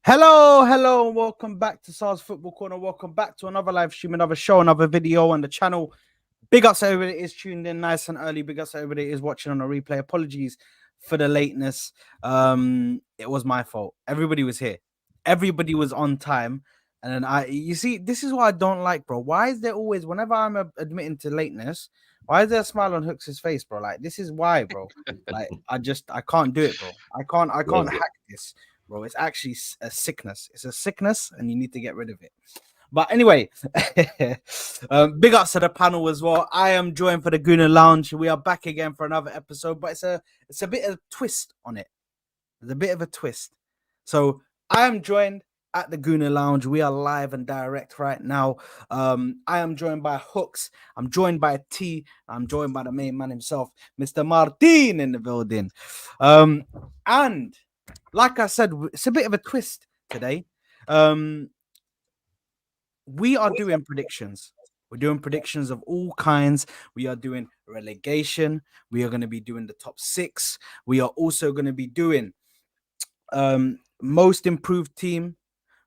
Hello, and welcome back to SARS Football Corner. Welcome back to another live stream, another show, another video on the channel. Big ups to everybody that is tuned in nice and early. Big ups to everybody that is watching on a replay. Apologies for the lateness. It was my fault. Everybody was here. Everybody was on time. And then you see, this is what I don't like, bro. Why is there always, whenever I'm admitting to lateness, why is there a smile on Hooks' face, bro? Like, this is why, bro. Like, I can't do it, bro. I can't hack this, bro. It's actually a sickness. It's a sickness, and you need to get rid of it. But anyway, big ups to the panel as well. I am joined for the Guna Lounge. We are back again for another episode, but it's a bit of a twist on it. There's a bit of a twist. So I am joined at the Guna Lounge. We are live and direct right now. I am joined by Hooks. I'm joined by T. I'm joined by the main man himself, Mr. Martin, in the building. And like I said, it's a bit of a twist today. We are doing predictions. We're doing predictions of all kinds. We are doing relegation. We are going to be doing the top six. We are also going to be doing most improved team.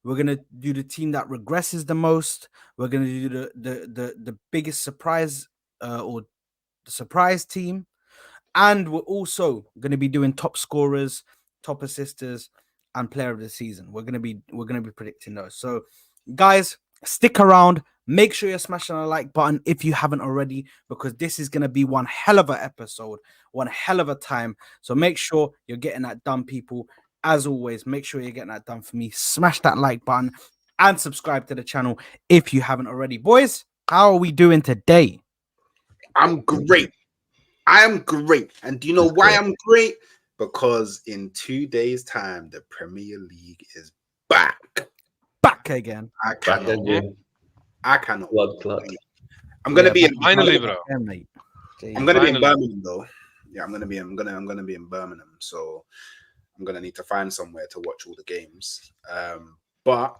We're going to do the team that regresses the most. We're going to do the biggest surprise or the surprise team. And we're also going to be doing top scorers, top assisters, and player of the season. We're going to be predicting those. So, guys, stick around. Make sure you're smashing the like button if you haven't already, because this is going to be one hell of an episode, one hell of a time. So make sure you're getting that done, people. As always, make sure you're getting that done for me. Smash that like button and subscribe to the channel if you haven't already. Boys, how are we doing today? I'm great. I am great. And do you know why I'm great? Because in 2 days' time, the Premier League is back. Back again. I cannot. Blood clot. I'm gonna be in finally, bro. I'm gonna be in Birmingham though. Yeah, I'm gonna be in Birmingham. So I'm gonna need to find somewhere to watch all the games. But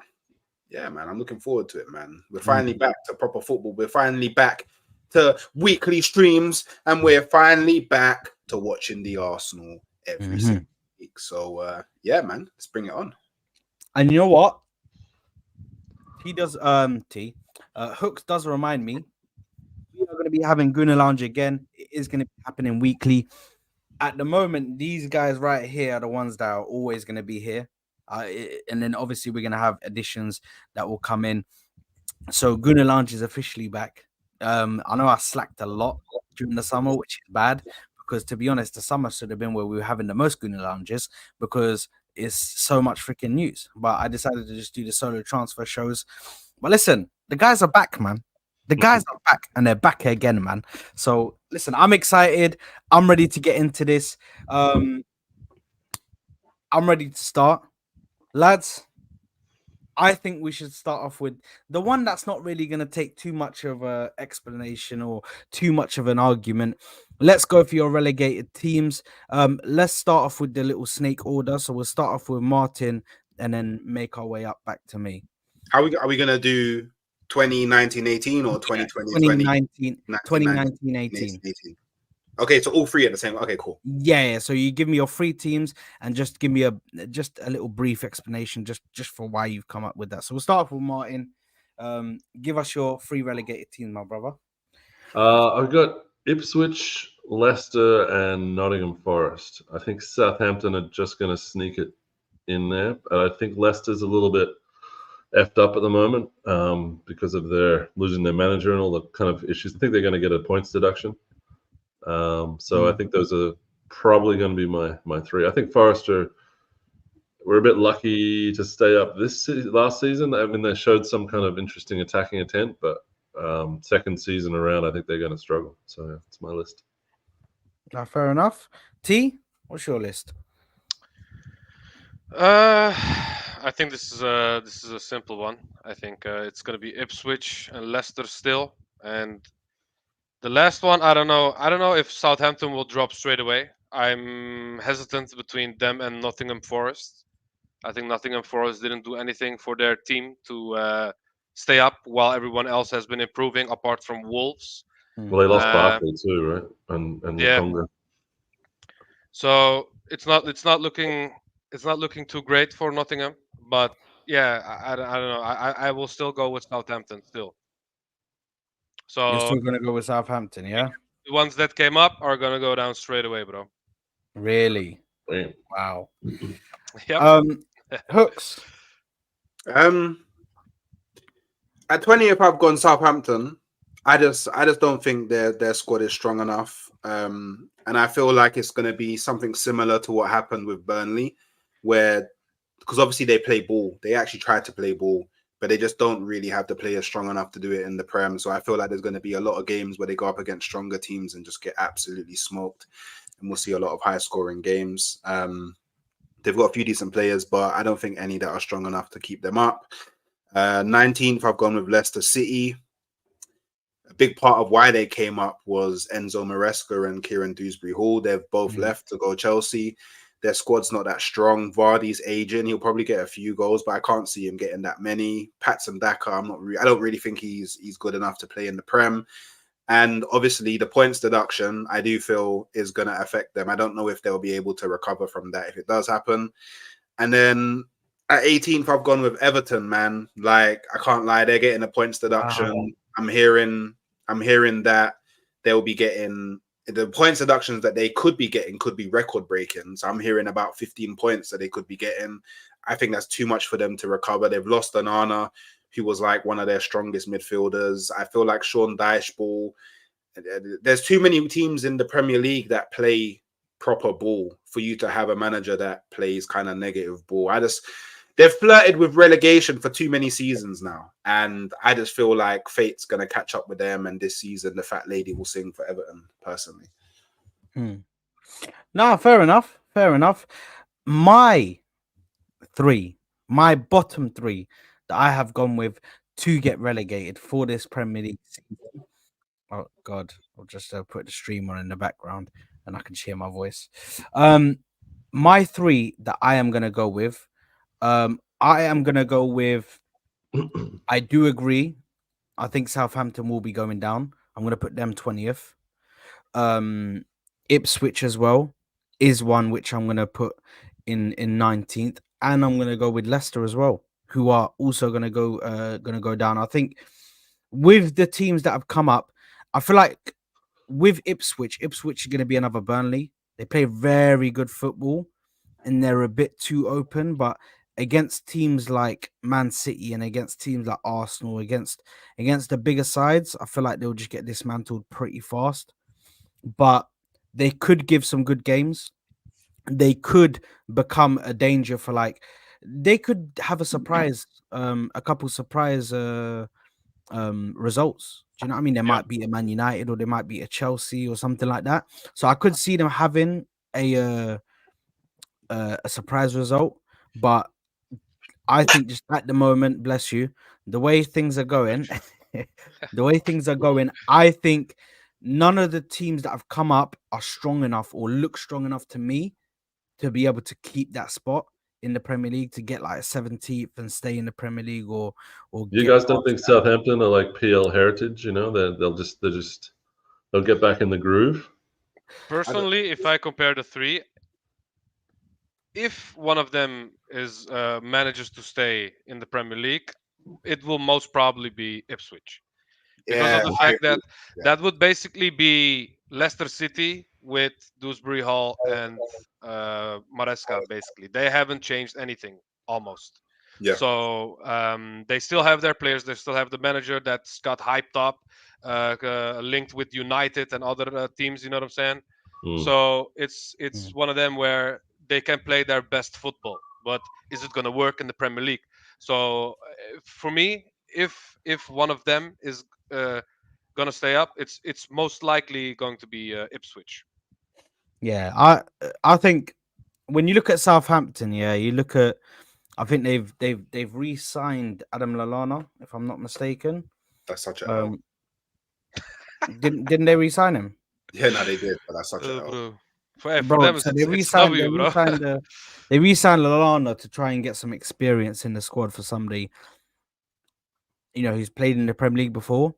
yeah, man, I'm looking forward to it, man. We're finally back to proper football. We're finally back to weekly streams, and we're finally back to watching the Arsenal every single week. So yeah, man, let's bring it on. And you know what? He does Hooks does remind me we are going to be having Guna Lounge again. It is going to be happening weekly. At the moment, these guys right here are the ones that are always going to be here. And then obviously we're going to have additions that will come in. So Guna Lounge is officially back. I know I slacked a lot during the summer, which is bad, because to be honest, the summer should have been where we were having the most Guna Lounges, because it's so much freaking news. But I decided to just do the solo transfer shows. But listen, the guys are back, man. The guys are back, and they're back again, man. So listen, I'm excited. I'm ready to get into this. I'm ready to start. Lads, I think we should start off with the one that's not really going to take too much of an explanation or too much of an argument. Let's go for your relegated teams. Let's start off with the little snake order. So we'll start off with Martin and then make our way up back to me. Are we going to do 2019-18 or 2020-20? 2019-18. Okay, so all three at the same. Okay, cool. Yeah. So you give me your three teams and just give me a little brief explanation just for why you've come up with that. So we'll start off with Martin. Give us your three relegated teams, my brother. I've got Ipswich, Leicester, and Nottingham Forest. I think Southampton are just going to sneak it in there, but I think Leicester's a little bit effed up at the moment because of their losing their manager and all the kind of issues. I think they're going to get a points deduction. So I think those are probably going to be my three. I think Forest we're a bit lucky to stay up last season. I mean, they showed some kind of interesting attacking intent, but second season around, I think they're going to struggle. So yeah, it's my list. Fair enough. T, what's your list? I think this is a simple one. I think it's going to be Ipswich and Leicester still, and the last one, I don't know if Southampton will drop straight away. I'm hesitant between them and Nottingham Forest. I think Nottingham Forest didn't do anything for their team to stay up while everyone else has been improving, apart from Wolves. Well, they lost Barkley too, right? And yeah. Congo. So it's not looking too great for Nottingham. But yeah, I don't know. I will still go with Southampton still. You're So still gonna go with Southampton, yeah? the ones that came up are gonna go down straight away, bro. Really? Damn. Wow. Yep. Hooks. Um, at 20th, I've gone Southampton. I just don't think their squad is strong enough. And I feel like it's going to be something similar to what happened with Burnley, where because obviously they play ball, they actually try to play ball, but they just don't really have the players strong enough to do it in the Prem. So I feel like there's going to be a lot of games where they go up against stronger teams and just get absolutely smoked, and we'll see a lot of high scoring games. They've got a few decent players, but I don't think any that are strong enough to keep them up. 19th, I've gone with Leicester City. A big part of why they came up was Enzo Maresca and Kieran Dewsbury Hall. They've both left to go Chelsea. Their squad's not that strong. Vardy's aging. He'll probably get a few goals, but I can't see him getting that many. Patson Daka, I don't really think he's good enough to play in the Prem. And obviously, the points deduction, I do feel is going to affect them. I don't know if they'll be able to recover from that if it does happen. And then at 18th, I've gone with Everton, man. Like, I can't lie, they're getting a points deduction. Wow. I'm hearing that they'll be getting the points deductions that they could be getting could be record breaking. So I'm hearing about 15 points that they could be getting. I think that's too much for them to recover. They've lost Onana, who was like one of their strongest midfielders. I feel like Sean Dyche ball. There's too many teams in the Premier League that play proper ball for you to have a manager that plays kind of negative ball. They've flirted with relegation for too many seasons now, and I just feel like fate's gonna catch up with them. And this season, the fat lady will sing for Everton. Personally, No, fair enough. Fair enough. My bottom three that I have gone with to get relegated for this Premier League season. Oh God, I'll just put the stream on in the background and I can share my voice. My three that I am gonna go with. I am gonna go with. I do agree. I think Southampton will be going down. I'm gonna put them 20th. Ipswich as well is one which I'm gonna put in 19th, and I'm gonna go with Leicester as well, who are also gonna go down. I think with the teams that have come up, I feel like with Ipswich is gonna be another Burnley. They play very good football, and they're a bit too open, but against teams like Man City and against teams like Arsenal, against the bigger sides, I feel like they'll just get dismantled pretty fast. But they could give some good games. They could become a danger for they could have a couple surprise results. Do you know what I mean? They might beat a Man United or they might beat a Chelsea or something like that. So I could see them having a surprise result, but I think just at the moment, bless you, the way things are going, I think none of the teams that have come up are strong enough or look strong enough to me to be able to keep that spot in the Premier League, to get like 17th and stay in the Premier League or You get guys don't past think that. Southampton are like PL Heritage? You know, they'll get back in the groove. Personally, if I compare the three, if one of them is manages to stay in the Premier League, it will most probably be Ipswich, because of the fact that that would basically be Leicester City with Dewsbury Hall and Maresca. Basically, they haven't changed anything almost. Yeah. So they still have their players. They still have the manager that's got hyped up, linked with United and other teams. You know what I'm saying? So it's one of them where they can play their best football, but is it going to work in the Premier League? So for me, if one of them is going to stay up, it's most likely going to be Ipswich. Yeah, I think when you look at Southampton, you look at, I think they've re-signed Adam Lallana, if I'm not mistaken. That's such a L. Didn't they re-sign him? Yeah, no, they did, but that's such a L. Bro. For Bro, them, so it's W, bro. they re-signed Lallana to try and get some experience in the squad for somebody, who's played in the Premier League before.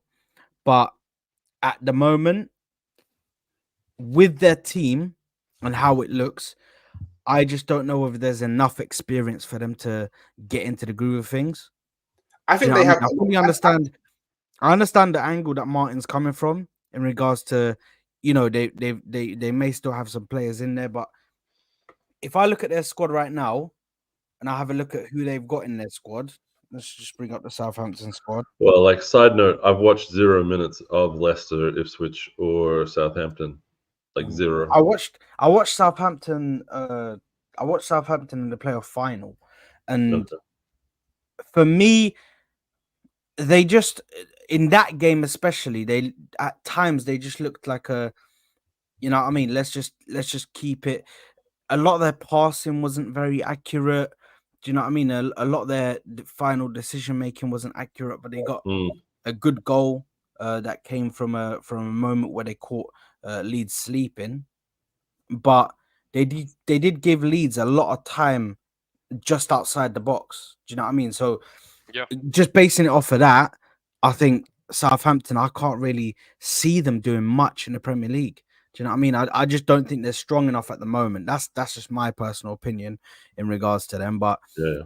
But at the moment, with their team and how it looks, I just don't know if there's enough experience for them to get into the groove of things. I Do you think know they what I have. mean? I fully understand. I understand the angle that Martin's coming from in regards to, they may still have some players in there, but if I look at their squad right now and I have a look at who they've got in their squad, let's just bring up the Southampton squad. Well, like side note, I've watched 0 minutes of Leicester, Ipswich, or Southampton. Like 0. I watched Southampton. I watched Southampton in the playoff final, and Okay. for me, they just in that game especially, they at times they just looked like a, you know what I mean. Let's just keep it. A lot of their passing wasn't very accurate. Do you know what I mean? A lot of their final decision making wasn't accurate, but they got a good goal that came from a moment where they caught Leeds sleeping. But they did give Leeds a lot of time just outside the box. Do you know what I mean? So Yeah. just basing it off of that, I think Southampton, I can't really see them doing much in the Premier League. Do you know what I mean? I just don't think they're strong enough at the moment. That's just my personal opinion in regards to them. But yeah,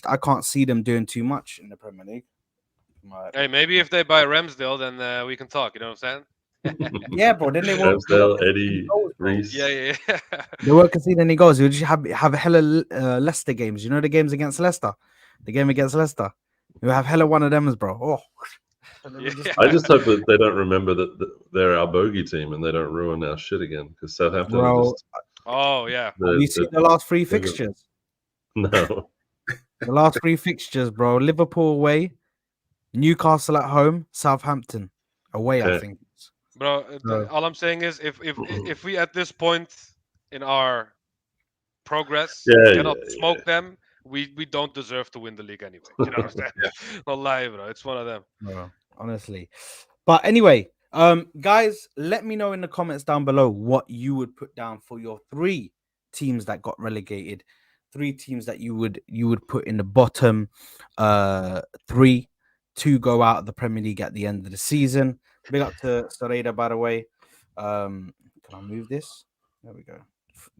I can't see them doing too much in the Premier League. Hey, maybe if they buy Ramsdale, then we can talk. You know what I'm saying? Yeah, bro. Then they won't. Ramsdale, Eddie, Reese. Yeah. They won't concede any goals. You'll just have hella Leicester games. You know the games against Leicester, the game against Leicester. You have hella one of them, bro. Oh, Yeah. I just hope that they don't remember that they're our bogey team and they don't ruin our shit again because Southampton. bro. Oh yeah. Have you seen the last 3 fixtures? No. The last 3 fixtures, bro. Liverpool away, Newcastle at home, Southampton away. Okay. I think. Bro, all I'm saying is if we at this point in our progress cannot smoke them, we don't deserve to win the league anyway. You know what I'm saying? No lie, bro. It's one of them. Bro, honestly. But anyway, guys, let me know in the comments down below what you would put down for your 3 teams that got relegated. 3 teams that you would put in the bottom 3 to go out of the Premier League at the end of the season. Big up to Sareda, by the way. Can I move this? There we go.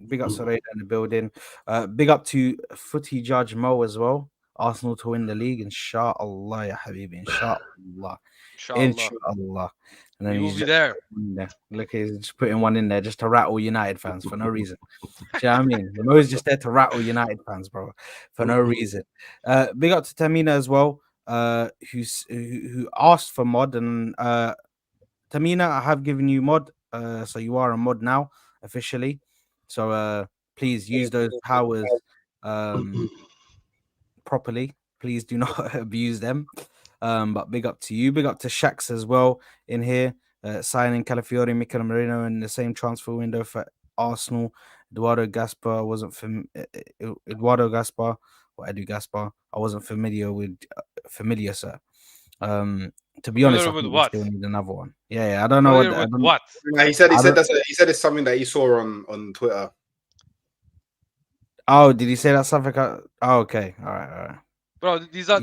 Big up Sareda in the building. Big up to Footy Judge Mo as well. Arsenal to win the league, inshallah, ya habibi, inshallah. Inshallah. And then we will be there. Look, he's just putting one in there just to rattle United fans for no reason. Do you know what I mean? Mo's just there to rattle United fans, bro, for no reason. Big up to Tamina as well, who asked for mod, and Tamina, I have given you mod, so you are a mod now officially. So please use those powers properly. Please do not abuse them. But big up to you. Big up to Shax as well in here. Signing Calafiori, Mikel Merino in the same transfer window for Arsenal. Eduardo Gaspar wasn't Eduardo Gaspar or Edu Gaspar. I wasn't familiar with sir. To be honest, I think we still need another one. Yeah, I don't know what. He said it's something that he saw on Twitter. Oh, did he say that something? Oh, okay. All right. Bro, these are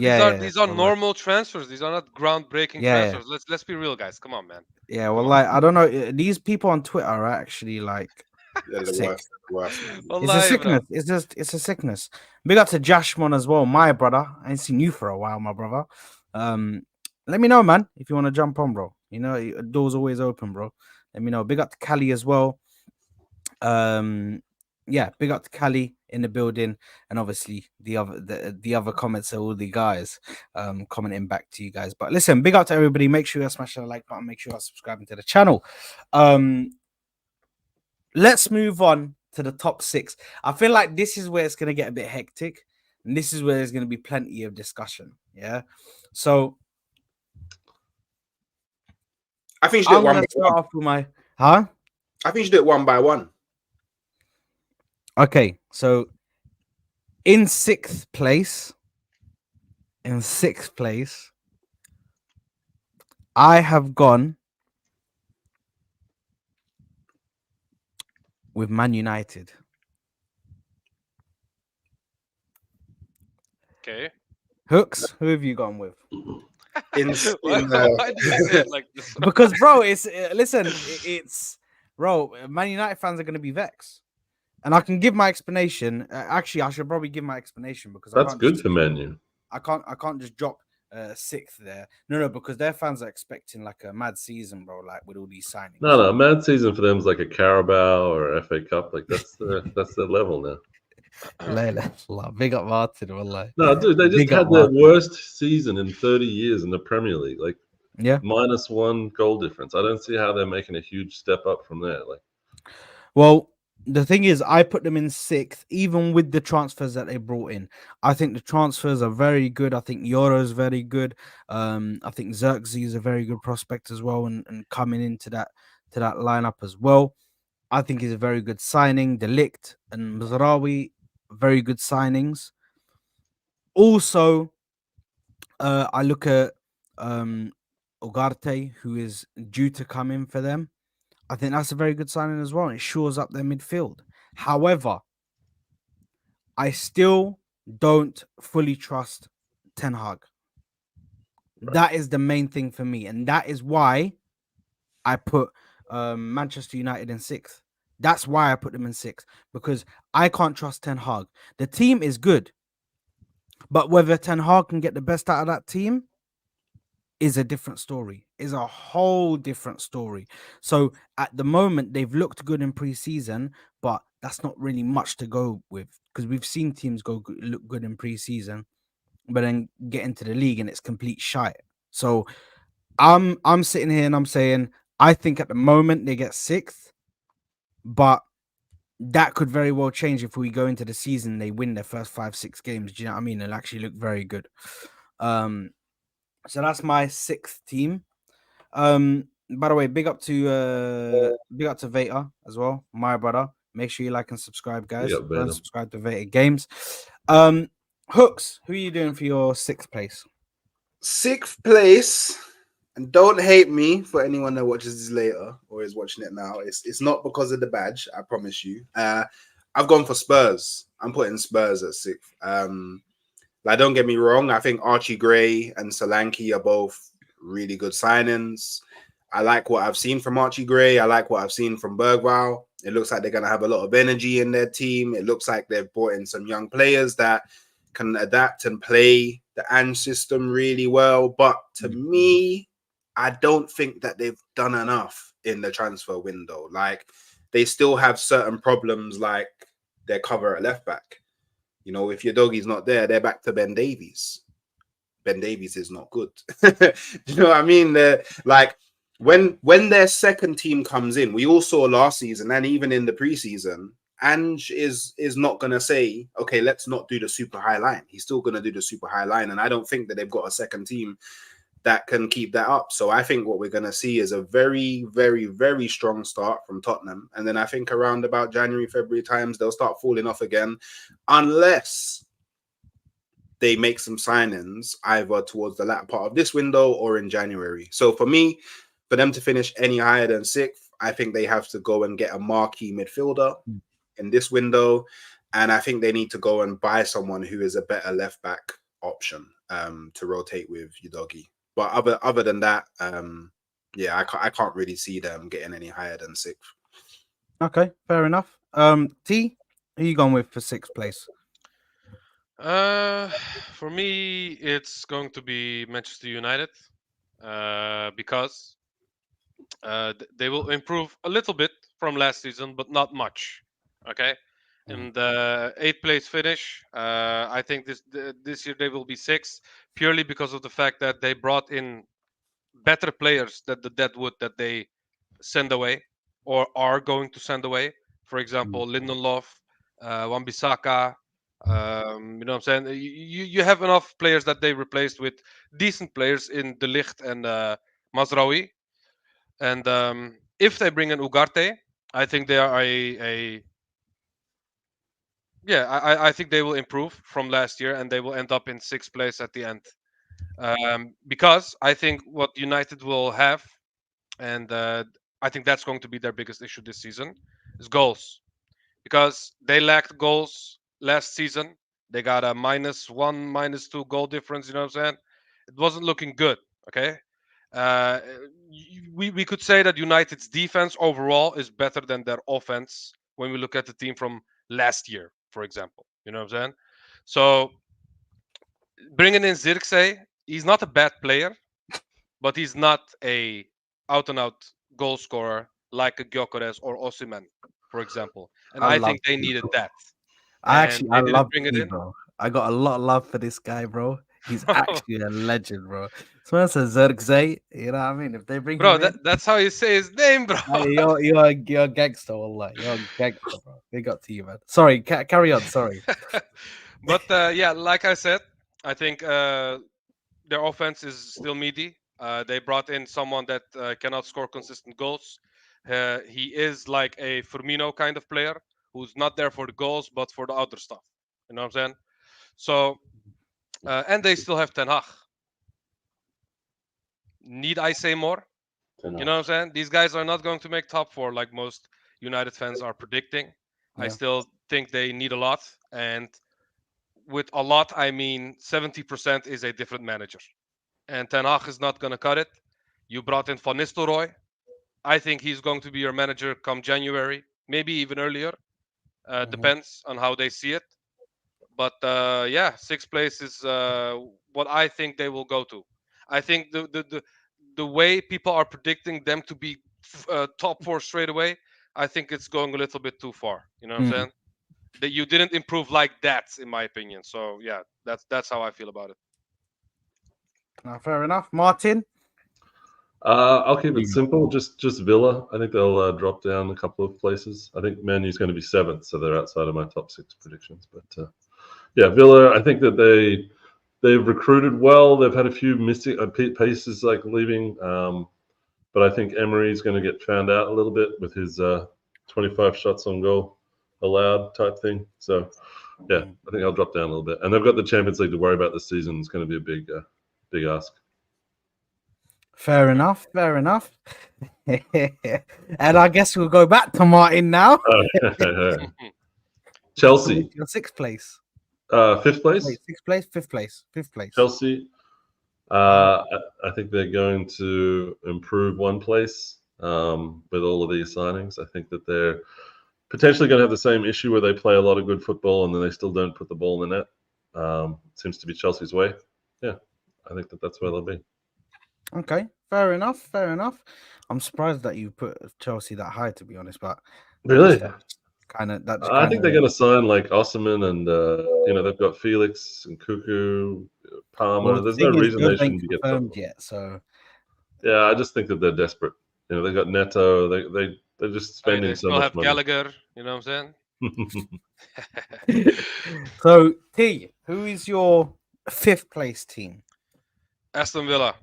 normal transfers. These are not groundbreaking transfers. Yeah. Let's be real, guys. Come on, man. Yeah, well, like I don't know. These people on Twitter are actually like sick. It's a sickness. Bro. It's a sickness. Big up to Jashmon as well, my brother. I ain't seen you for a while, my brother. Let me know, man, if you want to jump on, bro. You know, door's always open, bro. Let me know. Big up to Cali as well. Yeah, big up to Cali in the building, and obviously the other comments are all the guys commenting back to you guys. But listen, big up to everybody. Make sure you're smashing the like button. Make sure you're subscribing to the channel. Let's move on to the top 6. I feel like this is where it's gonna get a bit hectic, and this is where there's gonna be plenty of discussion. Yeah, so I think you should do it one by one. I think you should do it one by one. Okay, so in sixth place, I have gone with Man United. Okay. Hooks, who have you gone with? Why did you say it like this? Because, bro, it's bro, Man United fans are going to be vexed. And I can give my explanation. Actually, I should probably give my explanation because That's good for Manu. I can't just drop sixth there. No, because their fans are expecting like a mad season, bro. Like with all these signings. No, mad season for them is like a Carabao or FA Cup. Like that's the level now. Big up Martin, wallahi. No, dude, they just had their worst season in 30 years in the Premier League. Like, yeah, -1 goal difference. I don't see how they're making a huge step up from there. Like, well, the thing is, I put them in sixth, even with the transfers that they brought in. I think the transfers are very good. I think Yoro is very good. I think Xerxes is a very good prospect as well, and coming into that lineup as well. I think he's a very good signing. Delict and Mazraoui, very good signings. Also, I look at Ugarte, who is due to come in for them. I think that's a very good signing as well. It shores up their midfield. However, I still don't fully trust Ten Hag. Right. That is the main thing for me. And that is why I put Manchester United in sixth. That's why I put them in sixth. Because I can't trust Ten Hag. The team is good. But whether Ten Hag can get the best out of that team is a different story, is a whole different story. So at the moment, they've looked good in pre-season, but that's not really much to go with because we've seen teams look good in pre-season, but then get into the league and it's complete shite. So I'm sitting here and I'm saying I think at the moment they get sixth, but that could very well change if we go into the season they win their first 5-6 games. Do you know what I mean? They'll actually look very good. So that's my sixth team. By the way, big up to Veta as well, my brother. Make sure you like and subscribe, guys. Go and subscribe to Veta Games. Hooks, who are you doing for your sixth place? Sixth place, and don't hate me for anyone that watches this later or is watching it now. It's not because of the badge, I promise you. I've gone for Spurs. I'm putting Spurs at sixth. Like, don't get me wrong. I think Archie Gray and Solanke are both really good signings. I like what I've seen from Archie Gray. I like what I've seen from Bergwijn. It looks like they're going to have a lot of energy in their team. It looks like they've brought in some young players that can adapt and play the Ange system really well. But to me, I don't think that they've done enough in the transfer window. Like, they still have certain problems, like their cover at left back. You know, if your doggy's not there, they're back to Ben Davies. Ben Davies is not good. You know what I mean? They're like, when their second team comes in, we all saw last season and even in the preseason, Ange is not going to say, okay, let's not do the super high line. He's still going to do the super high line. And I don't think that they've got a second team that can keep that up. So I think what we're going to see is a very, very, very strong start from Tottenham. And then I think around about January, February times, they'll start falling off again, unless they make some signings either towards the latter part of this window or in January. So for me, for them to finish any higher than sixth, I think they have to go and get a marquee midfielder in this window. And I think they need to go and buy someone who is a better left back option to rotate with Udogie. But other than that, yeah, I can't really see them getting any higher than sixth. Okay, fair enough. T, who are you going with for sixth place? For me, it's going to be Manchester United because they will improve a little bit from last season, but not much. Okay, in the eighth place finish, I think this year they will be sixth, purely because of the fact that they brought in better players than the deadwood that they send away or are going to send away. For example, Lindelof, Wan-Bissaka. You know what I'm saying? You have enough players that they replaced with decent players in De Ligt and Mazraoui. And if they bring in Ugarte, I think they are I think they will improve from last year and they will end up in sixth place at the end. Because I think what United will have, and I think that's going to be their biggest issue this season, is goals. Because they lacked goals last season. They got a -1, -2 goal difference. You know what I'm saying? It wasn't looking good. Okay. Uh, we could say that United's defense overall is better than their offense when we look at the team from last year, for example. You know what I'm saying? So bringing in Zirkzee, he's not a bad player, but he's not a out and out goal scorer like a Gyökeres or Osimhen, for example. And I I love think they T, needed bro. that, and I they didn't love bring it T, in. bro. I got a lot of love for this guy, bro. He's actually a legend, bro. So that's a Zirkzee, you know what I mean? If they bring Bro, him in, that's how you say his name, bro. hey, you're a gangster, wallah. You're a gangster, bro. Big up to you, man. Sorry, carry on. Sorry. But yeah, like I said, I think their offense is still meaty. They brought in someone that cannot score consistent goals. He is like a Firmino kind of player who's not there for the goals but for the other stuff. You know what I'm saying? So, and they still have Ten Hag. Need I say more? You know what I'm saying? These guys are not going to make top four like most United fans are predicting. I Yeah. still think they need a lot. And with a lot, I mean 70% is a different manager. And Ten Hag is not going to cut it. You brought in Van Nistelrooy. I think he's going to be your manager come January, maybe even earlier. Depends on how they see it. But yeah, sixth place is what I think they will go to. I think the way people are predicting them to be top four straight away, I think it's going a little bit too far. You know what I'm saying? That you didn't improve like that, in my opinion. So yeah, that's how I feel about it. Fair enough. Martin? I'll keep it simple. Just Villa. I think they'll drop down a couple of places. I think Man U's going to be seventh, so they're outside of my top six predictions. But yeah, Villa. I think that they've recruited well. They've had a few missing pieces like leaving, but I think Emery's going to get found out a little bit with his 25 shots on goal allowed type thing. So yeah, I think I'll drop down a little bit. And they've got the Champions League to worry about this season. It's going to be a big ask. Fair enough. Fair enough. And I guess we'll go back to Martin now. Chelsea. Your sixth place. Fifth place. Wait, sixth place, fifth place, fifth place. Chelsea. I think they're going to improve one place with all of these signings. I think that they're potentially going to have the same issue where they play a lot of good football and then they still don't put the ball in the net. Seems to be Chelsea's way. Yeah, I think that's where they'll be. Okay, fair enough. Fair enough. I'm surprised that you put Chelsea that high, to be honest. But really, I think they're going to sign like Osimhen and they've got Felix and Cuckoo, Palmer. Well, There's no reason they shouldn't be get confirmed yet. So yeah, I just think that they're desperate. They got Neto. They're just spending they so still much have money. Gallagher. You know what I'm saying? So T, who is your fifth place team? Aston Villa.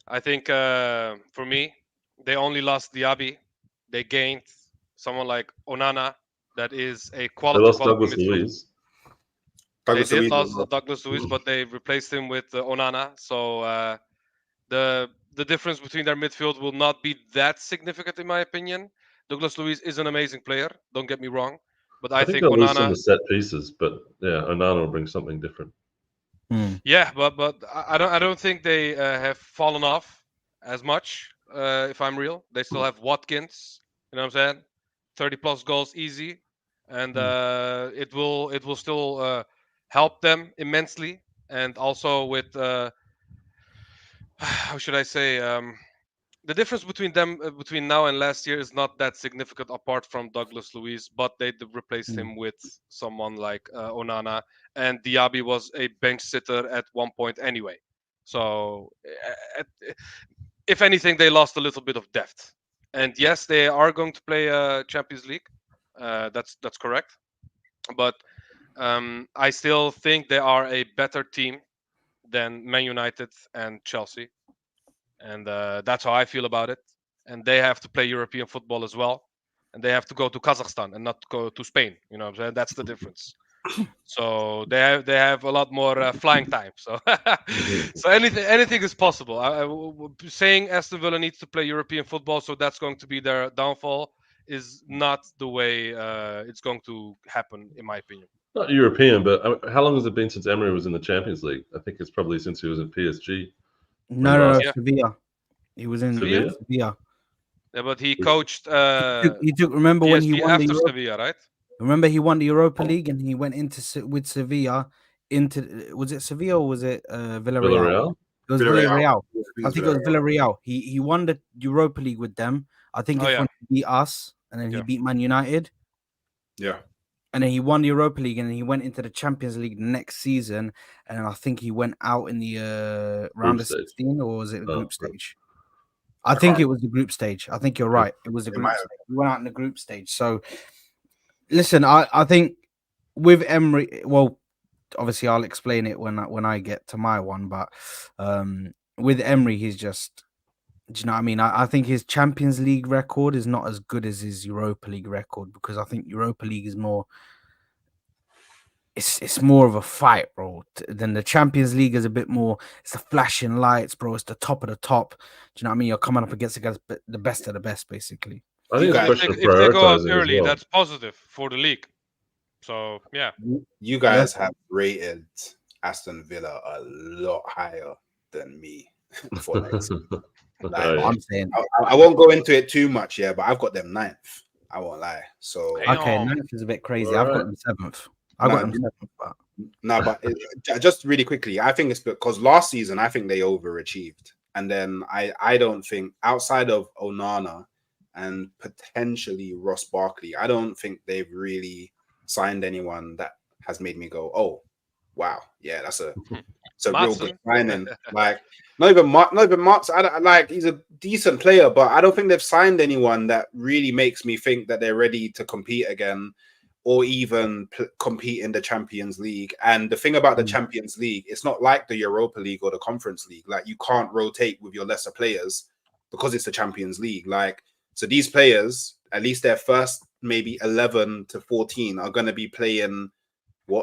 I think for me, they only lost Diaby. They gained someone like Onana, that is a quality Douglas midfield. Luiz. They did lose Douglas Luiz, but they replaced him with Onana. So the difference between their midfield will not be that significant, in my opinion. Douglas Luiz is an amazing player. Don't get me wrong, but I think they'll lose Onana. some of the set pieces, but yeah, Onana will bring something different. Yeah, but I don't think they have fallen off as much. If I'm real, they still have Watkins. You know what I'm saying? 30+ goals easy, and it will still help them immensely. And also with how should I say? The difference between them between now and last year is not that significant, apart from Douglas Luiz, but they replaced him with someone like Onana, and Diaby was a bench sitter at one point anyway. So if anything, they lost a little bit of depth. And yes, they are going to play Champions League. That's correct, but I still think they are a better team than Man United and Chelsea, and that's how I feel about it. And they have to play European football as well, and they have to go to Kazakhstan and not go to Spain. You know what I'm saying? That's the difference. So they have a lot more flying time. So so anything is possible. Saying Aston Villa needs to play European football, so that's going to be their downfall, is not the way it's going to happen, in my opinion. Not European, but how long has it been since Emery was in the Champions League? I think it's probably since he was in PSG. No, Sevilla. He was in Sevilla. Yeah, but he coached. He took. Remember PSG when he won after the Euro? Sevilla, right? Remember, he won the Europa League and he went with Sevilla was it Sevilla or was it Villarreal? Villarreal. It was Villarreal. Villarreal. Yeah, I think it was Villarreal. He won the Europa League with them. I think Oh, it's yeah. when he beat us and then he Yeah. beat Man United. Yeah. And then he won the Europa League and then he went into the Champions League next season. And I think he went out in the round of stage. 16, or was it the group Group. stage? I think it was the group stage. I think you're right. It was the It group might have stage. He went out in the group stage. So listen, I think with Emery, well, obviously I'll explain it when I get to my one, but with Emery, he's just, do you know what I mean? I think his Champions League record is not as good as his Europa League record, because I think Europa League is more, it's more of a fight, bro. Than the Champions League is a bit more, it's the flashing lights, bro. It's the top of the top. Do you know what I mean? You're coming up against the best of the best, basically. I think it's a guys- question of If they go out prioritizing as early, well. that's positive for the league. So yeah, You guys have rated Aston Villa a lot higher than me for next. Like, Oh, yeah. I'm saying, I won't go into it too much, yeah, but I've got them 9th. I won't lie. So Damn. okay, 9th is a bit crazy. All I've got right. them 7th. I got them 7th, but no, but just really quickly, I think it's because last season I think they overachieved, and then I don't think outside of Onana and potentially Ross Barkley, I don't think they've really signed anyone that has made me go, oh, wow, yeah, it's a real good signing. Like not even Marks. Like he's a decent player, but I don't think they've signed anyone that really makes me think that they're ready to compete again, or even compete in the Champions League. And the thing about the Champions League, it's not like the Europa League or the Conference League. Like you can't rotate with your lesser players because it's the Champions League. Like, so these players, at least their first maybe 11 to 14 are going to be playing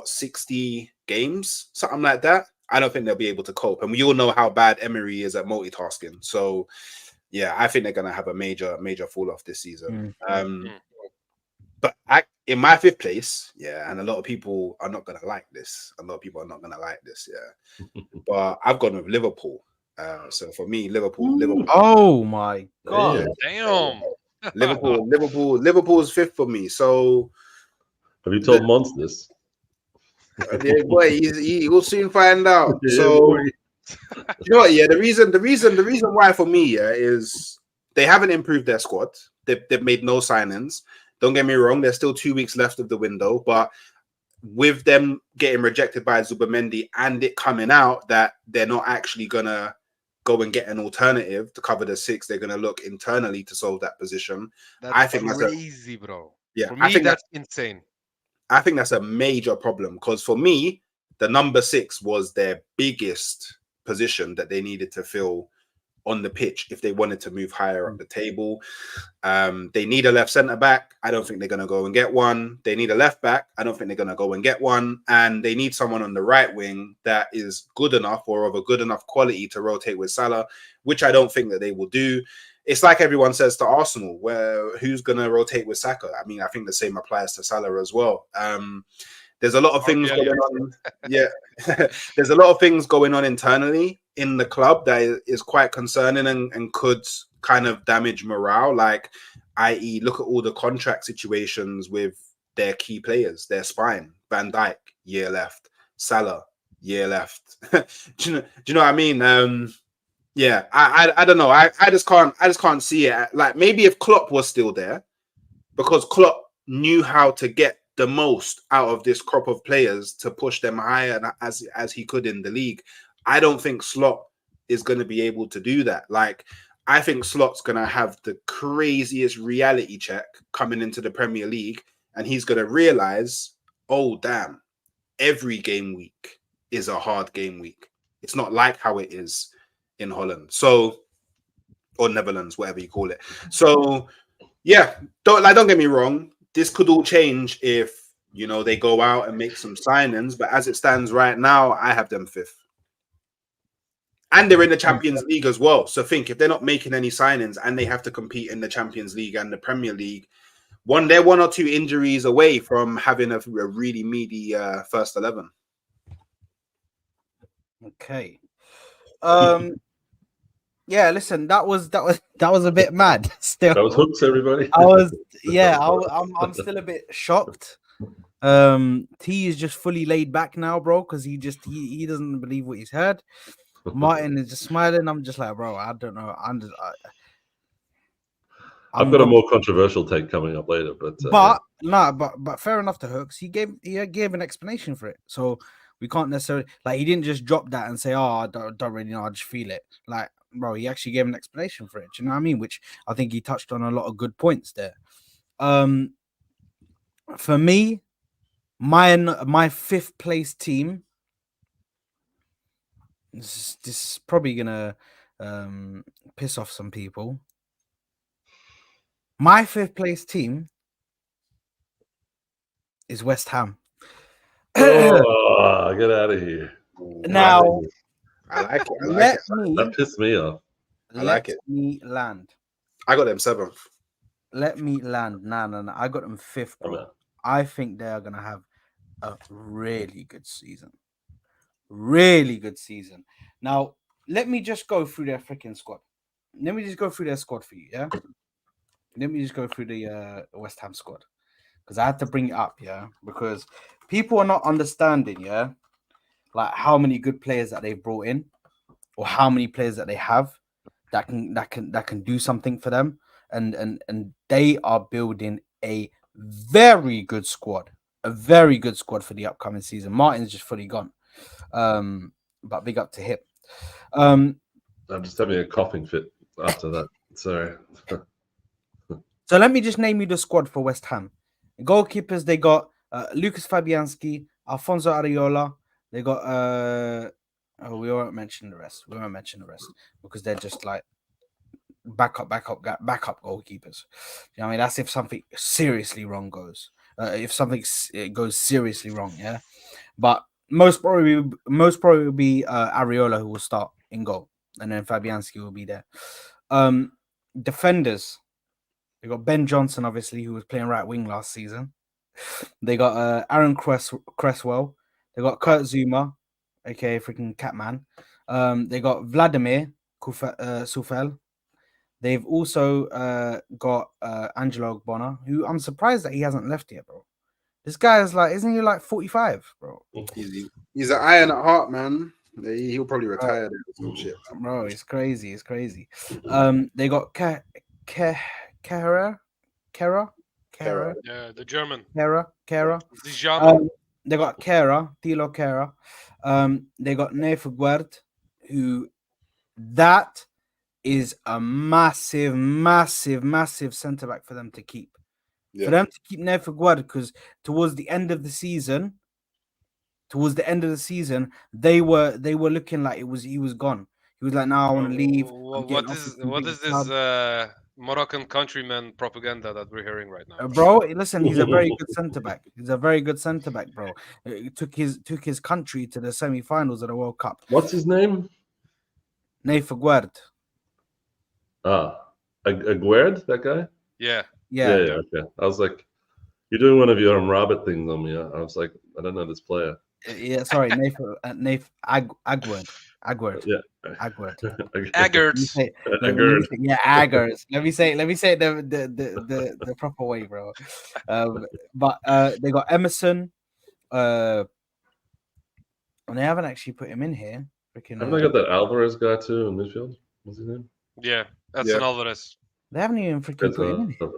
60 games, something like that. I don't think they'll be able to cope. And we all know how bad Emery is at multitasking. So yeah, I think they're going to have a major fall off this season. But in my 5th place, yeah, and a lot of people are not going to like this. Yeah. But I've gone with Liverpool. So for me, Liverpool. Oh my god! Damn. Liverpool's 5th for me. So have you told Mons this? yeah, boy, he will soon find out. Yeah, so boy. you know what? Yeah, the reason why for me, yeah, is they haven't improved their squad. They've made no signings. Don't get me wrong, there's still 2 weeks left of the window, but with them getting rejected by Zubimendi and it coming out that they're not actually gonna go and get an alternative to cover the 6, they're gonna look internally to solve that position. I think that's crazy, bro. Yeah, For me, that's insane. I think that's a major problem because for me, the number 6 was their biggest position that they needed to fill on the pitch if they wanted to move higher up the table. They need a left centre back. I don't think they're going to go and get one. They need a left back. I don't think they're going to go and get one. And they need someone on the right wing that is good enough or of a good enough quality to rotate with Salah, which I don't think that they will do. It's like everyone says to Arsenal, where who's going to rotate with Saka? I mean, I think the same applies to Salah as well. There's a lot of things going on. Yeah, there's a lot of things going on internally in the club that is quite concerning and could kind of damage morale. Like, i.e., look at all the contract situations with their key players, their spine. Van Dijk, year left. Salah, year left. do you know what I mean? Yeah, I don't know. I just can't see it. Like maybe if Klopp was still there, because Klopp knew how to get the most out of this crop of players to push them higher as he could in the league. I don't think Slot is going to be able to do that. Like, I think Slot's going to have the craziest reality check coming into the Premier League, and he's going to realize, oh, damn, every game week is a hard game week. It's not like how it is in Holland. So, or Netherlands, whatever you call it. So, yeah, don't get me wrong. This could all change if, you know, they go out and make some signings. But as it stands right now, I have them 5th. And they're in the Champions League as well. So think, if they're not making any signings and they have to compete in the Champions League and the Premier League, they're 1 or 2 injuries away from having a really meaty first 11. Okay. Yeah, listen, that was a bit mad. Still, that was hooks, everybody. I'm still a bit shocked. T is just fully laid back now, bro, because he doesn't believe what he's heard. Martin is just smiling. I'm just like, bro, I don't know. I've got a more controversial take coming up later, but fair enough to Hooks. He gave an explanation for it, so we can't necessarily he didn't just drop that and say, "Oh, I don't really know. I just feel it." Like, bro, he actually gave an explanation for it. Do you know what I mean? Which I think he touched on a lot of good points there. For me, my fifth place team. This is probably gonna piss off some people. My fifth place team is West Ham. Oh, get out of here! Now, I like it. That pissed me off. Let me land. I got them 7th. Let me land. No. I got them 5th, bro. I think they are gonna have a really good season. Really good season. Now, let me just go through their freaking squad. Let me just go through their squad for you, yeah? Let me just go through the West Ham squad. Because I had to bring it up, yeah? Because people are not understanding, yeah? Like how many good players that they've brought in, or how many players that they have that can do something for them. And they are building a very good squad. A very good squad for the upcoming season. Martin's just fully gone. But big up to him. I'm just having a coughing fit after that. Sorry. So let me just name you the squad for West Ham. Goalkeepers, they got Lucas Fabianski, Alfonso Areola. They got we won't mention the rest. We won't mention the rest because they're just like backup goalkeepers. You know what I mean? That's if something seriously wrong goes. If something goes seriously wrong, yeah. But most probably will be Areola who will start in goal, and then Fabianski will be there. Defenders, they got Ben Johnson, obviously, who was playing right wing last season. They got Aaron Cresswell. They got Kurt Zuma, aka freaking Catman. They got Vladimir Sufel. They've also got Angelo Ogbonna, who I'm surprised that he hasn't left yet, bro. This guy is like, isn't he like 45, bro? He's an iron at heart, man. He'll probably retire or some shit. Bro, it's crazy. It's crazy. They got Kera. Yeah, the German. Kera. They got Thilo Kera. They got Nefuguerd, who that is a massive centre back for them to keep. Yeah. For them to keep Nefuguerd, because towards the end of the season, they were looking like he was gone. He was like, "No, I want to leave." What is this Moroccan countryman propaganda that we're hearing right now? Bro, listen, he's a very good centre back. He's a very good centre back, bro. He took his country to the semi-finals of the World Cup. What's his name? Nefuguerd. Aguerd, that guy? Yeah. Okay. I was like, you're doing one of your rabbit things on me. I was like, I don't know this player. Yeah, sorry, Agward. Yeah, Agward. Yeah, Aggers. Let me say it the proper way, bro. But they got Emerson. And they haven't actually put him in here. Haven't they got that Alvarez guy too in midfield? What's his name? Yeah, that's an Alvarez. They haven't even freaking put him in here.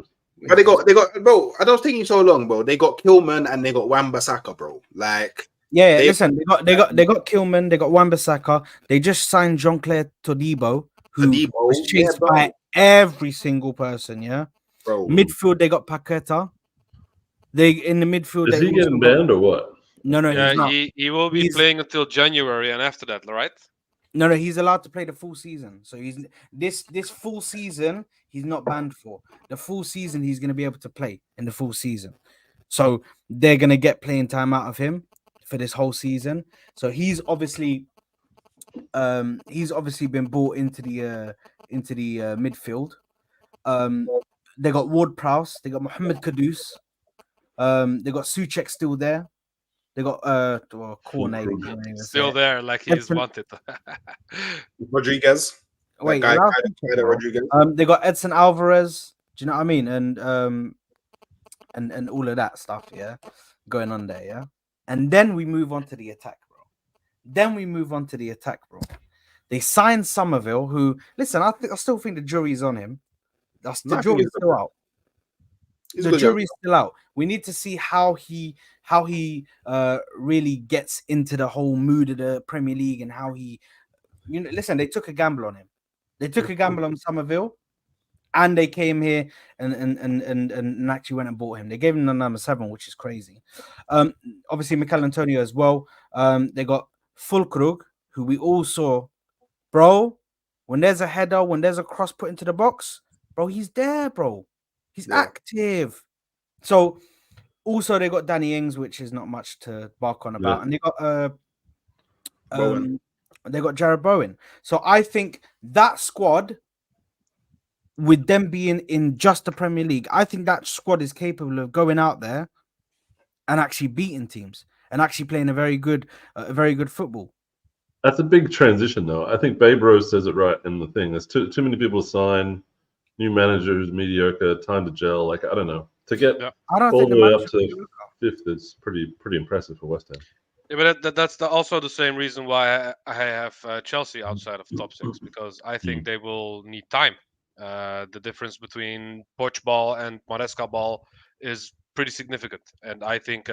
But they got, bro. I don't think it's so long, bro. They got Kilman and they got Wan-Bissaka, bro. Like, listen, they got Kilman, they got Wan-Bissaka. They just signed Jean-Claire Todibo, who was chased by every single person. Yeah, bro. Midfield, they got Paqueta. In the midfield, is he getting banned or what? No, he's not. He will be playing until January, and after that, right? No, he's allowed to play the full season. So he's this full season he's not banned for. The full season he's going to be able to play in the full season. So they're going to get playing time out of him for this whole season. So he's obviously been brought into the midfield. They got Ward Prowse, they got Mohamed Kudus, they got Souček still there. They got Cornet still there, like he's wanted. Rodriguez. Wait, Rodriguez. They got Edson Alvarez. Do you know what I mean? And all of that stuff. Yeah. going on there, yeah. And then we move on to the attack, bro. They signed Somerville, who, listen, I still think the jury's on him. The jury's still out. The jury's still out. We need to see how he really gets into the whole mood of the Premier League and how he, listen, they took a gamble on him. They took a gamble on Somerville, and they came here and actually went and bought him. They gave him the number 7, which is crazy. Obviously Mikel Antonio as well. They got Fulkrug, who we all saw, bro. When there's a header, when there's a cross put into the box, bro, he's there, bro. He's active. So also they got Danny Ings, which is not much to bark on about, and they got Jared Bowen. So I think that squad, with them being in just the Premier League, I think that squad is capable of going out there and actually beating teams and actually playing a very good football. That's a big transition, though. I think Babe Rose says it right in the thing. There's too many people sign. New manager who's mediocre, time to gel. Like, I don't know. To get all the way up to 5th is pretty impressive for West Ham. Yeah, but that's also the same reason why I have Chelsea outside of top 6, because I think they will need time. The difference between Poch ball and Maresca ball is pretty significant, and I think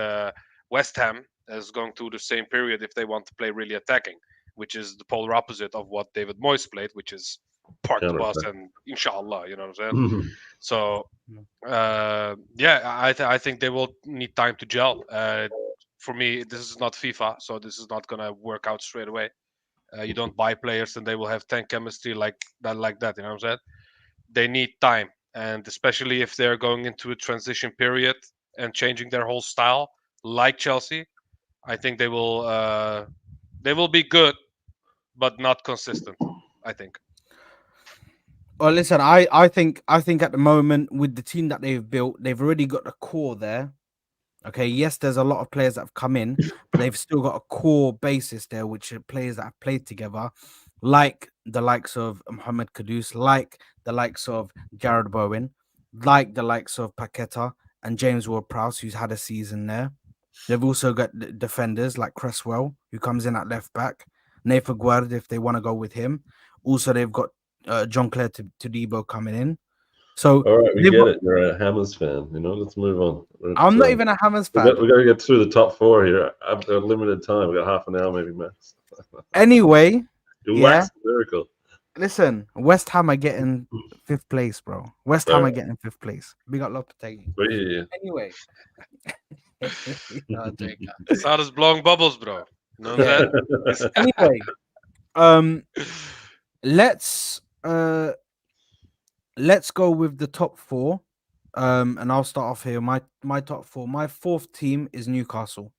West Ham is going through the same period if they want to play really attacking, which is the polar opposite of what David Moyes played, which is park the bus and inshallah, you know what I'm saying? So I think they will need time to gel. For me, this is not FIFA, so this is not gonna work out straight away. You don't buy players and they will have 10 chemistry like that, you know what I'm saying? They need time, and especially if they're going into a transition period and changing their whole style, like Chelsea, I think they will be good, but not consistent, I think. Well, listen, I think at the moment, with the team that they've built, they've already got the core there. Okay, yes, there's a lot of players that have come in, but they've still got a core basis there, which are players that have played together, like the likes of Mohamed Kudus, like the likes of Jared Bowen, like the likes of Paqueta and James Ward-Prowse, who's had a season there. They've also got defenders like Cresswell, who comes in at left back, Nathan Guard, if they want to go with him. Also, they've got John Clare Todibo coming in. So all right, we get it. You're a Hammers fan, let's move on. I'm not even a Hammers fan. We got to get through the top 4 here. I've got limited time. We got half an hour, maybe max. Anyway, miracle. Listen, West Ham are getting 5th place, bro. West Ham are getting 5th place. We got Lopetegui. Yeah. Anyway. Sarah's blowing bubbles, bro. You know that? Anyway, let's go with the top 4. And I'll start off here. My top 4. My 4th team is Newcastle.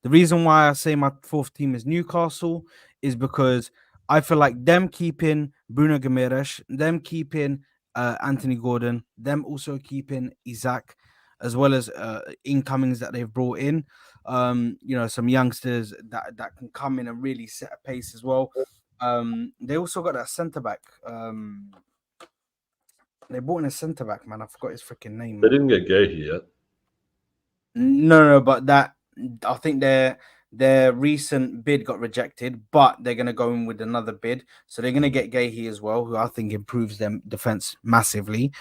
The reason why I say my 4th team is Newcastle is because I feel like them keeping Bruno Guimaraes, them keeping Anthony Gordon, them also keeping Isaac, as well as incomings that they've brought in. Some youngsters that can come in and really set a pace as well. They also got that centre back. They brought in a centre back, man. I forgot his freaking name. They didn't get Gahey yet. No, but I think their recent bid got rejected, but they're going to go in with another bid. So they're going to get Gahey as well, who I think improves them defense massively.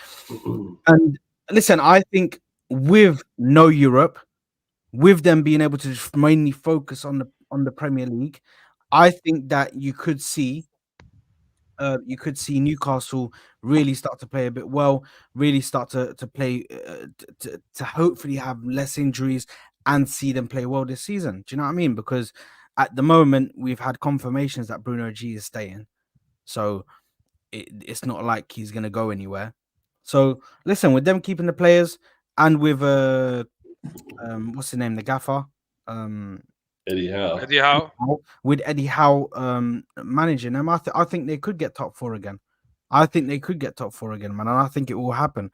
And listen, I think with no Europe, with them being able to just mainly focus on the Premier League, I think that you could see Newcastle really start to play a bit well, really start to play to hopefully have less injuries and see them play well this season. Do you know what I mean? Because at the moment we've had confirmations that Bruno G is staying, so it's not like he's going to go anywhere. So listen, with them keeping the players and with what's his name, the gaffer, Eddie Howe. With Eddie Howe managing them, I think they could get top 4 again. I think they could get top 4 again, man, and I think it will happen.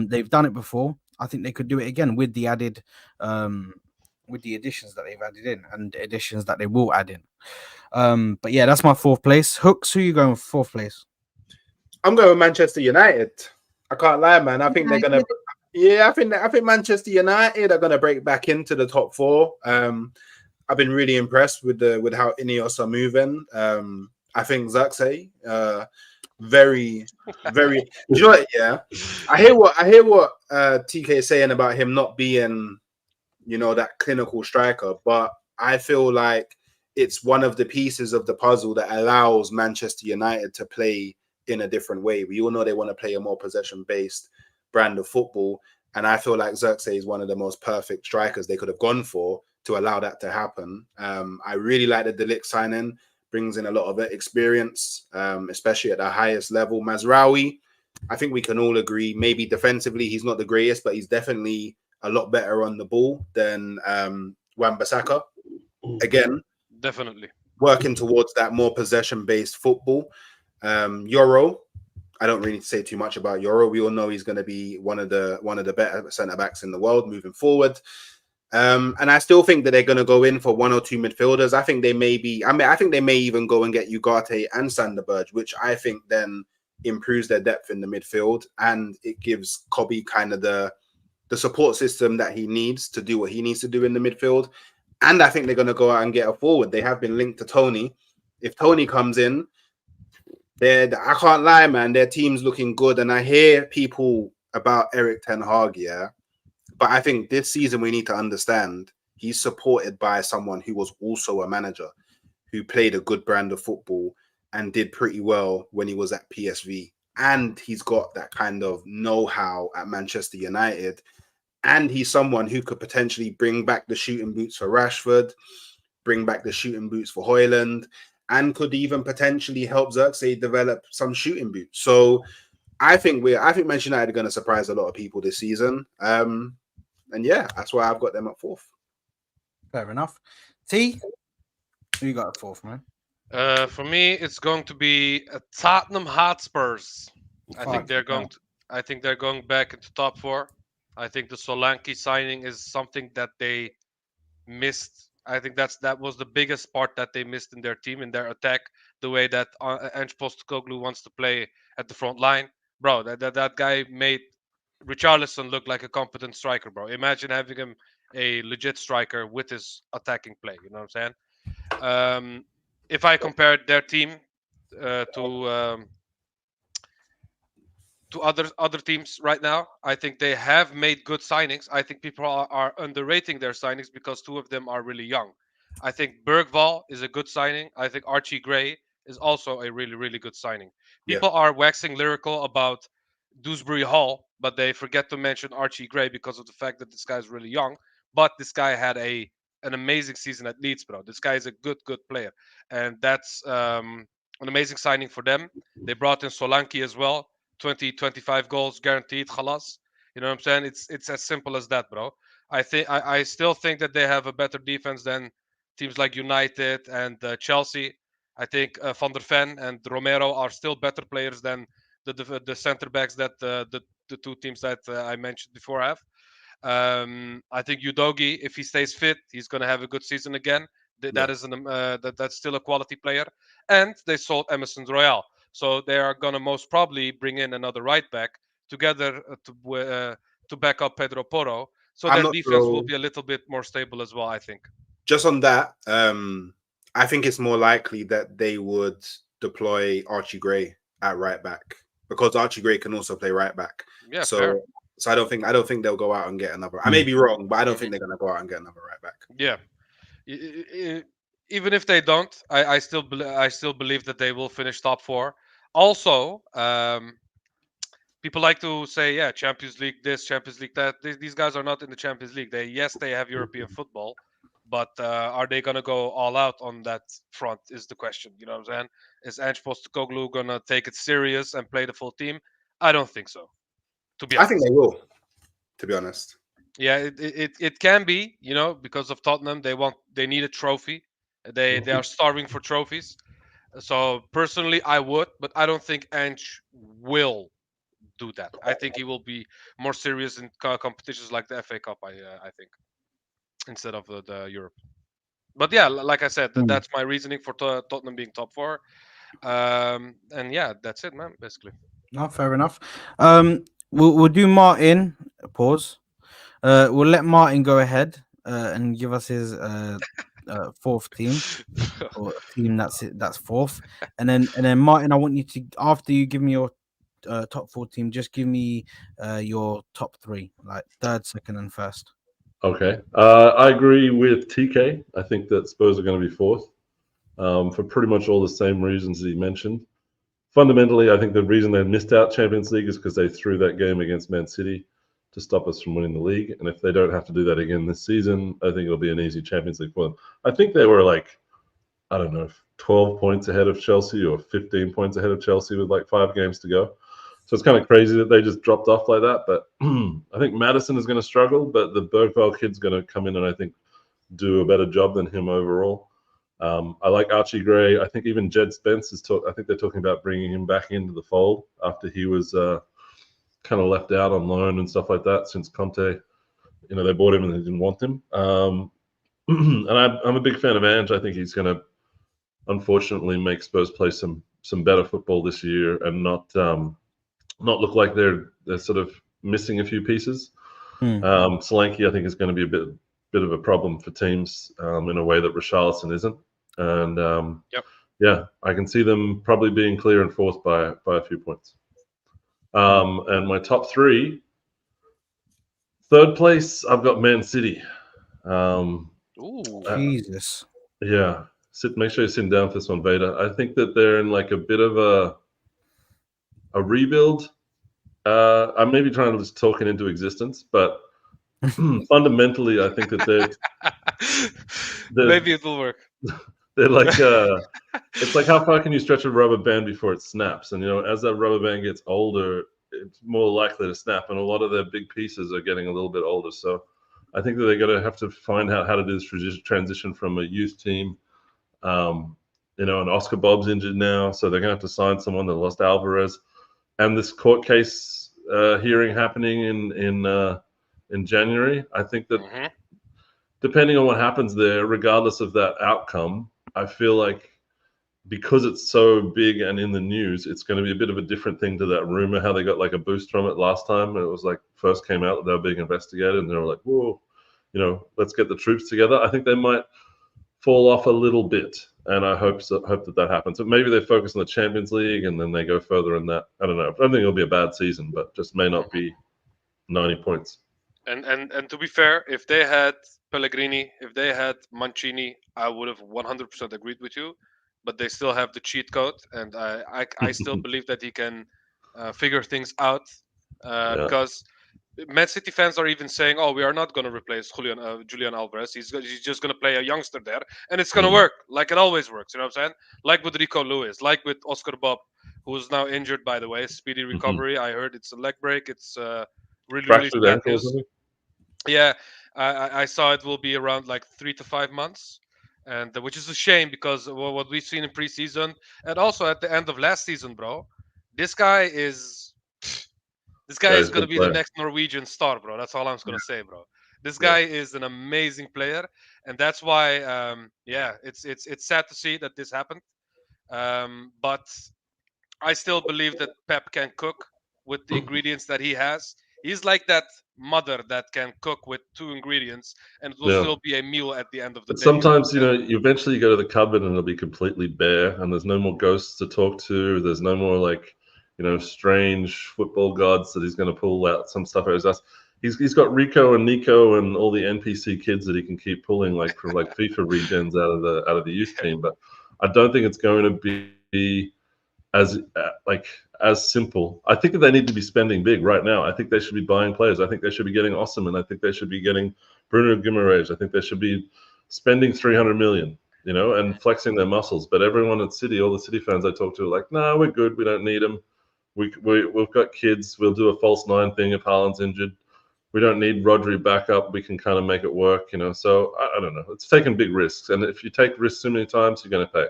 They've done it before. I think they could do it again with the added, with the additions that they've added in and the additions that they will add in. But yeah, that's my 4th place. Hooks, who are you going with 4th place? I'm going with Manchester United. I can't lie, man. I think they're gonna. Yeah, I think Manchester United are going to break back into the top four. I've been really impressed with how Ineos are moving. I think Zirkzee, very, very. Do you know what? Yeah, I hear what TK is saying about him not being, that clinical striker, but I feel like it's one of the pieces of the puzzle that allows Manchester United to play in a different way. We all know they want to play a more possession-based brand of football, and I feel like Zirkzee is one of the most perfect strikers they could have gone for to allow that to happen. I really like the De Ligt signing, brings in a lot of experience, especially at the highest level. Mazraoui, I think we can all agree, maybe defensively he's not the greatest, but he's definitely a lot better on the ball than Wan-Bissaka. Again, Definitely. working towards that more possession-based football. Yoro, I don't really need to say too much about Yoro. We all know he's going to be one of the better centre backs in the world moving forward. And I still think that they're going to go in for one or two midfielders. I think they may be. I think they may even go and get Ugarte and Sanderberg, which I think then improves their depth in the midfield, and it gives Kobe kind of the support system that he needs to do what he needs to do in the midfield. And I think they're going to go out and get a forward. They have been linked to Tony. If Tony comes in, I can't lie, man, their team's looking good. And I hear people about Eric Ten Hag, yeah. But I think this season we need to understand he's supported by someone who was also a manager, who played a good brand of football and did pretty well when he was at PSV. And he's got that kind of know-how at Manchester United. And he's someone who could potentially bring back the shooting boots for Rashford, bring back the shooting boots for Højlund, and could even potentially help Zirkzee develop some shooting boots. So I think Manchester United are going to surprise a lot of people this season. And yeah, that's why I've got them at fourth. Fair enough. T, who you got at fourth, man? For me, it's going to be Tottenham Hotspurs. I think they're going back into top four. I think the Solanke signing is something that they missed. I think that was the biggest part that they missed in their team, in their attack. The way that Ange Postecoglou wants to play at the front line, bro. That guy made Richarlison look like a competent striker, bro. Imagine having him a legit striker with his attacking play. You know what I'm saying? If I compare their team to other teams right now, I think they have made good signings. I think people are underrating their signings because two of them are really young. I think Bergvall is a good signing. I think Archie Gray is also a really, really good signing. People are waxing lyrical about Dewsbury Hall, but they forget to mention Archie Gray because of the fact that this guy is really young. But this guy had an amazing season at Leeds, bro. This guy is a good player, and that's an amazing signing for them. They brought in Solanke as well. 20-25 goals guaranteed, khalas. You know what I'm saying? It's as simple as that, bro. I still think that they have a better defense than teams like United and Chelsea. I think Van der Ven and Romero are still better players than the center backs that the two teams that I mentioned before have. I think Udogi, if he stays fit, he's going to have a good season again. That's still a quality player. And they sold Emerson Royale. So they are going to most probably bring in another right back together to back up Pedro Porro. So their defense will be a little bit more stable as well, I think. Just on that, I think it's more likely that they would deploy Archie Gray at right back because Archie Gray can also play right back. Yeah, so fair. So I don't think they'll go out and get another. I may be wrong, but I don't think they're going to go out and get another right back. Yeah. Even if they don't, I still believe that they will finish top four. Also, people like to say, yeah, Champions League this, Champions League that. These guys are not in the Champions League. They have European football, but are they gonna go all out on that front? Is the question. You know what I'm saying? Is Ange Postecoglou gonna take it serious and play the full team? I don't think so. To be honest, I think they will. To be honest. Yeah, it can be, because of Tottenham. They need a trophy. They are starving for trophies. So personally, I would, but I don't think Ange will do that. I think he will be more serious in competitions like the FA Cup. I think instead of the Europe. But yeah, like I said, that's my reasoning for Tottenham being top four. And yeah, that's it, man. Basically. No, fair enough. we'll do Martin. Pause. We'll let Martin go ahead and give us his fourth team, or team that's fourth, and then Martin, I want you to, after you give me your top 4 team, just give me your top 3, like third, second, and first. Okay. I agree with TK. I think that Spurs are going to be fourth for pretty much all the same reasons that he mentioned. Fundamentally, I think the reason they missed out Champions League is because they threw that game against Man City to stop us from winning the league. And if they don't have to do that again this season, I think it'll be an easy Champions League for them. I think they were like, I don't know, 12 points ahead of Chelsea or 15 points ahead of Chelsea with like 5 games to go. So it's kind of crazy that they just dropped off like that. But I think Maddison is going to struggle, but the Bergvall kid's going to come in and I think do a better job than him overall. I like Archie Gray. I think even Jed Spence I think they're talking about bringing him back into the fold after he was kind of left out on loan and stuff like that since Conte, they bought him and they didn't want him. And I'm a big fan of Ange. I think he's going to unfortunately make Spurs play some better football this year and not look like they're sort of missing a few pieces. Solanke, I think, is going to be a bit of a problem for teams in a way that Richarlison isn't. And yeah, I can see them probably being clear and fourth by a few points. And my top 3, third place, I've got Man City. Ooh, Jesus. Yeah, make sure you're sitting down for this one, Vader. I think that they're in like a bit of a rebuild. I may be trying to just talk it into existence, but fundamentally, I think that they're maybe it will work. They're like it's like how far can you stretch a rubber band before it snaps? And as that rubber band gets older, it's more likely to snap. And a lot of their big pieces are getting a little bit older. So I think that they're going to have to find out how to do this transition from a youth team. And Oscar Bob's injured now, so they're going to have to sign someone that lost Alvarez. And this court case hearing happening in January, I think that depending on what happens there, regardless of that outcome, I feel like because it's so big and in the news, it's going to be a bit of a different thing to that rumor, how they got like a boost from it last time. It was like first came out that they were being investigated and they were like, whoa, let's get the troops together. I think they might fall off a little bit. And I hope that happens. But maybe they focus on the Champions League and then they go further in that. I don't know. I don't think it'll be a bad season, but just may not be 90 points. And to be fair, if they had Pellegrini, if they had Mancini, I would have 100% agreed with you. But they still have the cheat code, and I still believe that he can figure things out because Man City fans are even saying, "Oh, we are not going to replace Julian Alvarez. He's just going to play a youngster there, and it's going to work like it always works." You know what I'm saying? Like with Rico Lewis, like with Oscar Bob, who is now injured, by the way. Speedy recovery. I heard it's a leg break. It's really sad news. Yeah, I saw it will be around like 3 to 5 months, and which is a shame because what we've seen in preseason and also at the end of last season, bro, this guy is going to be the next Norwegian star, bro. That's all I'm going to say, bro. This guy is an amazing player, and that's why, it's sad to see that this happened. But I still believe that Pep can cook with the ingredients that he has. He's like that mother that can cook with 2 ingredients and it will still be a meal at the end of the day. Sometimes, you eventually go to the cupboard and it'll be completely bare and there's no more ghosts to talk to. There's no more strange football gods that he's going to pull out some stuff out of his ass. He's got Rico and Nico and all the NPC kids that he can keep pulling from FIFA regens out of the youth team. But I don't think it's going to be as simple. I think that they need to be spending big right now. I think they should be buying players. I think they should be getting Osimhen. I think they should be getting Bruno Guimaraes. I think they should be spending 300 million, and flexing their muscles. But everyone at City, all the City fans I talk to are like, no, we're good. We don't need them. We've got kids. We'll do a false 9 thing if Haaland's injured. We don't need Rodri back up. We can kind of make it work, So I don't know. It's taking big risks. And if you take risks too many times, you're going to pay.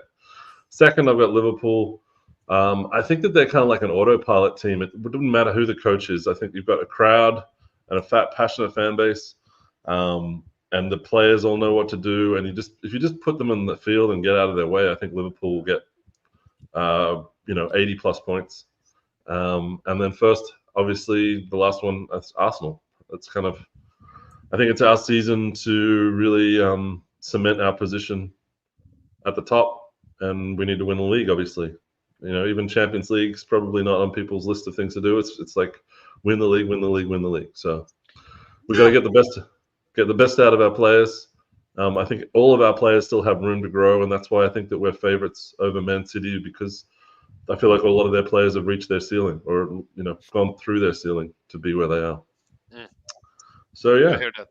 Second, I've got Liverpool. I think that they're kind of like an autopilot team. It wouldn't matter who the coach is. I think you've got a crowd and a fat, passionate fan base, and the players all know what to do. And if you just put them in the field and get out of their way, I think Liverpool will get 80 plus points. And then first, obviously, the last one, that's Arsenal. That's kind of, I think it's our season to really cement our position at the top, and we need to win the league, obviously. Even Champions League's probably not on people's list of things to do. It's like win the league, win the league, win the league. So we got to get the best out of our players. I think all of our players still have room to grow, and that's why I think that we're favourites over Man City, because I feel like a lot of their players have reached their ceiling, or gone through their ceiling to be where they are. Mm. So I yeah, hear that.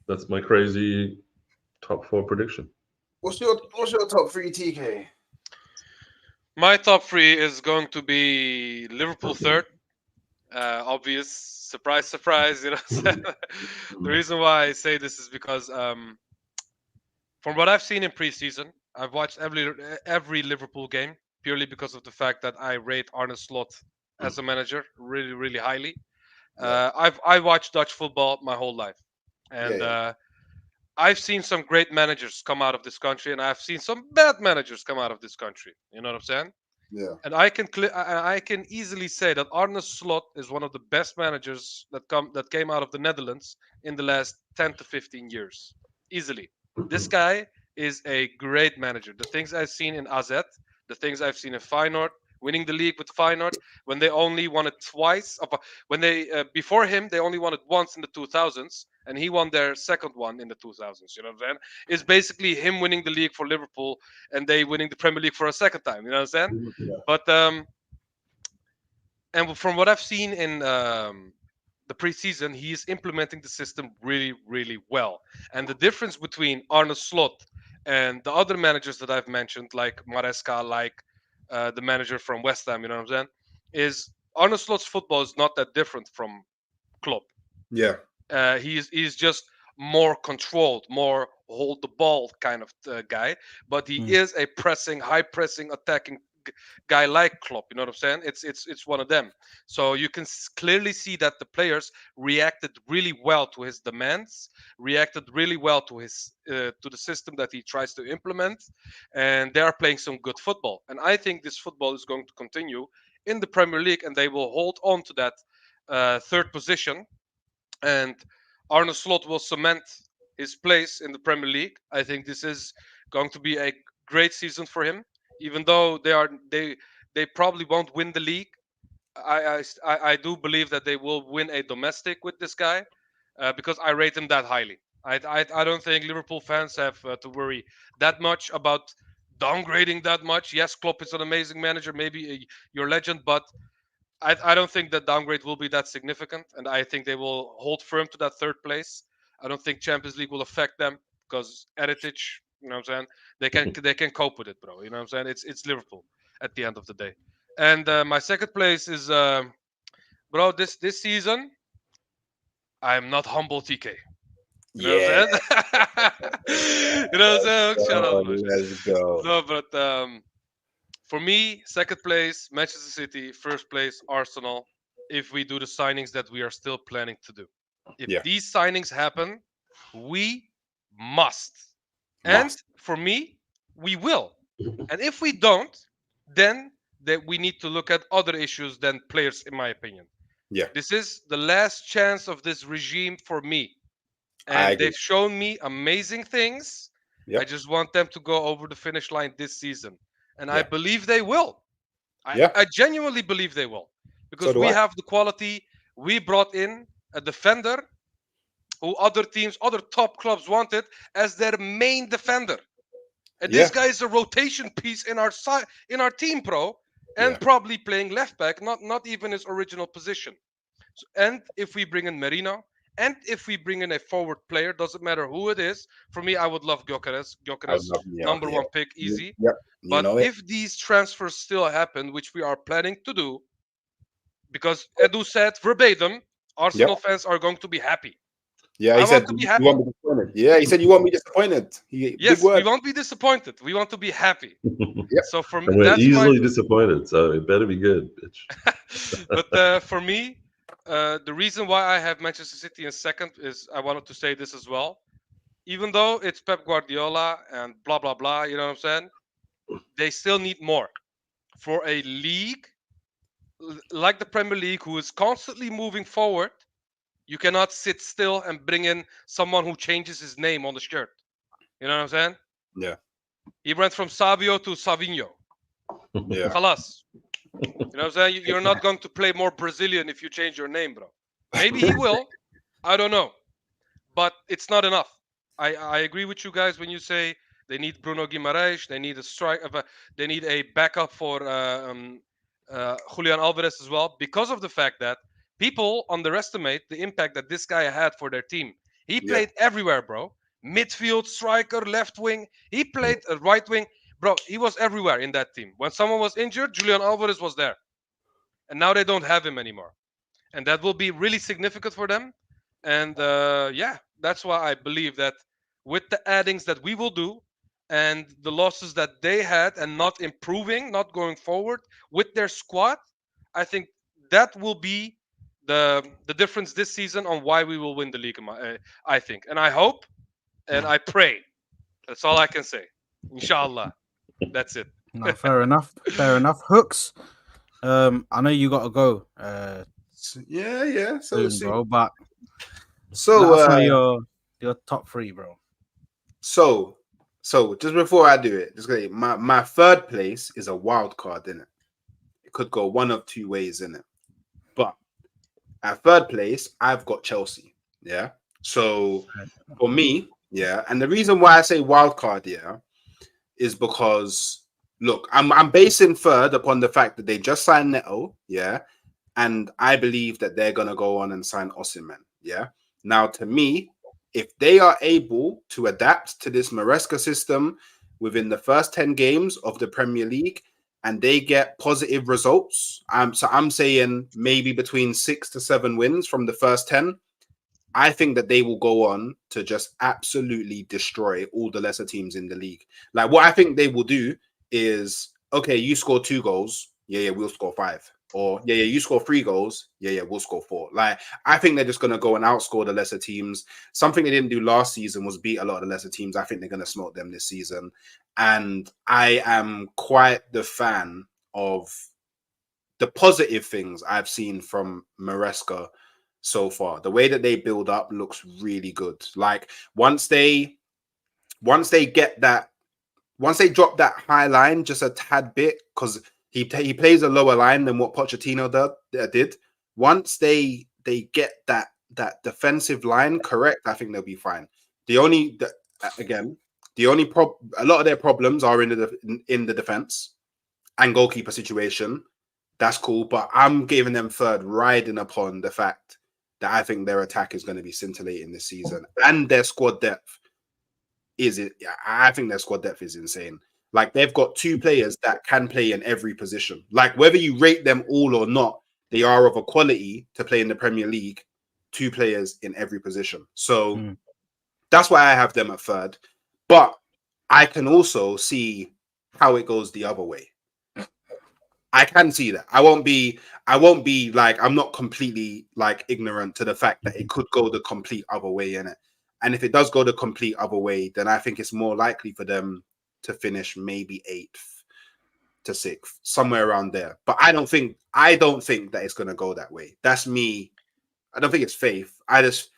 that's my crazy top 4 prediction. What's your top 3, TK? My top 3 is going to be Liverpool third. Obvious, surprise, surprise. The reason why I say this is because from what I've seen in preseason, I've watched every Liverpool game purely because of the fact that I rate Arne Slot as a manager really, really highly. I watched Dutch football my whole life, and I've seen some great managers come out of this country, and I've seen some bad managers come out of this country. You know what I'm saying? Yeah. And I can easily say that Arne Slot is one of the best managers that came out of the Netherlands in the last 10 to 15 years. Easily. This guy is a great manager. The things I've seen in AZ, the things I've seen in Feyenoord, winning the league with Feyenoord, when they only won it twice. When they before him, they only won it once in the 2000s, and he won their second one in the 2000s. You know what I'm saying? It's basically him winning the league for Liverpool and they winning the Premier League for a second time. You know what I'm saying? Yeah. But and from what I've seen in the preseason, he is implementing the system really, really well. And the difference between Arne Slot and the other managers that I've mentioned, like Maresca, like the manager from West Ham, you know what I'm saying, is Arne Slot's football is not that different from Klopp. Yeah. He's just more controlled, more hold the ball kind of guy, but he is a high pressing, attacking guy like Klopp. You know what I'm saying? It's one of them. So you can clearly see that the players reacted really well to his demands, reacted really well to his to the system that he tries to implement, and they are playing some good football. And I think this football is going to continue in the Premier League, and they will hold on to that third position. And Arne Slot will cement his place in the Premier League. I think this is going to be a great season for him, even though they probably won't win the league. I do believe that they will win a domestic with this guy because I rate him that highly. I don't think Liverpool fans have to worry that much about downgrading that much. Yes, Klopp is an amazing manager, maybe your legend, but I don't think that downgrade will be that significant, and I think they will hold firm to that third place. I don't think Champions League will affect them because heritage, you know what I'm saying? They can cope with it, bro. You know what I'm saying? It's Liverpool at the end of the day. And my second place is, bro. This season, I'm not humble, TK. You know what Yeah. I'm saying? You know what I'm saying? Shut up, bro. Let's go. No, but for me, second place, Manchester City. First place, Arsenal. If we do the signings that we are still planning to do. If Yeah. these signings happen, we must. And Must. for me, we will. And if we don't, then that we need to look at other issues than players, in my opinion. Yeah. This is the last chance of this regime for me. I And agree. they've shown me amazing things. I Yep. just want them to go over the finish line this season. And I Yeah. believe they will. Yeah. I genuinely believe they will. So Because do we I. have the quality. We brought in a defender who other teams, other top clubs wanted as their main defender. And Yeah. this guy is a rotation piece in our team, bro. And Yeah. probably playing left back, not even his original position. And if we bring in Merino, and if we bring in a forward player, doesn't matter who it is. For me, I would love Gyökeres. I would Gyökeres, love. Yeah. number Yeah. one pick, easy. Yep. You But know it. if these transfers still happen, which we are planning to do, because Edu said verbatim, Yep. Arsenal fans are going to be happy. Yeah. I He want said to be you happy. want me disappointed. Yeah. He said you want me disappointed. Big Yes, we word. won't be disappointed. We want to be happy. Yep. So for me, And we're that's my. easily disappointed, so it better be good, bitch. But for me, the reason why I have Manchester City in second is I wanted to say this as well. Even though it's Pep Guardiola and blah blah blah, you know what I'm saying? They still need more for a league. like the Premier League, who is constantly moving forward, you cannot sit still and bring in someone who changes his name on the shirt. You know what I'm saying? Yeah. He went from Savio to Savinho. Yeah. Khalas. You know what I'm saying? You're not going to play more Brazilian if you change your name, bro. Maybe he will. I don't know. But it's not enough. I agree with you guys when you say they need Bruno Guimaraes, they need a strike, they need a backup for Julian Alvarez as well, because of the fact that people underestimate the impact that this guy had for their team. He played everywhere, bro. Midfield, striker, left wing. He played a right wing, bro. He was everywhere in that team. When someone was injured, Julian Alvarez was there, and now they don't have him anymore, and that will be really significant for them. And yeah, that's why I believe that with the addings that we will do and the losses that they had and not improving, not going forward with their squad, I think that will be the difference this season on why we will win the league. I think, and I hope, and I pray. That's all I can say. Inshallah. That's it. No, fair enough. Fair enough. Hooks. I know you got to go. Yeah. Soon, bro. But so let us know your top 3, bro. So just before I do it, just gonna my third place is a wild card, in it. It could go one of 2 ways in it. But at third place, I've got Chelsea. Yeah. So for me, yeah, and the reason why I say wild card, yeah, is because look, I'm basing third upon the fact that they just signed Neto, yeah, and I believe that they're gonna go on and sign Osimhen, yeah. Now, to me, if they are able to adapt to this Maresca system within the first 10 games of the Premier League and they get positive results, so I'm saying maybe between 6 to 7 wins from the first 10. I think that they will go on to just absolutely destroy all the lesser teams in the league. Like, what I think they will do is, okay, you score 2 goals. Yeah, we'll score 5. Or, yeah, you score 3 goals. Yeah, we'll score 4. Like, I think they're just going to go and outscore the lesser teams. Something they didn't do last season was beat a lot of the lesser teams. I think they're going to smoke them this season. And I am quite the fan of the positive things I've seen from Maresca so far. The way that they build up looks really good. Like once they get that, once they drop that high line just a tad bit, because he plays a lower line than what Pochettino did. Once they get that defensive line correct, I think they'll be fine. A lot of their problems are in the defense and goalkeeper situation. That's cool, but I'm giving them third, riding upon the fact that I think their attack is going to be scintillating this season, and their squad depth I think their squad depth is insane. Like they've got 2 players that can play in every position. Like whether you rate them all or not, they are of a quality to play in the Premier League. 2 players in every position. So that's why I have them at third. But I can also see how it goes the other way. I can see that. I won't be like, I'm not completely like ignorant to the fact that it could go the complete other way in it. And if it does go the complete other way, then I think it's more likely for them to finish maybe 8th to 6th, somewhere around there. But I don't think that it's going to go that way. That's me. I don't think it's faith. I just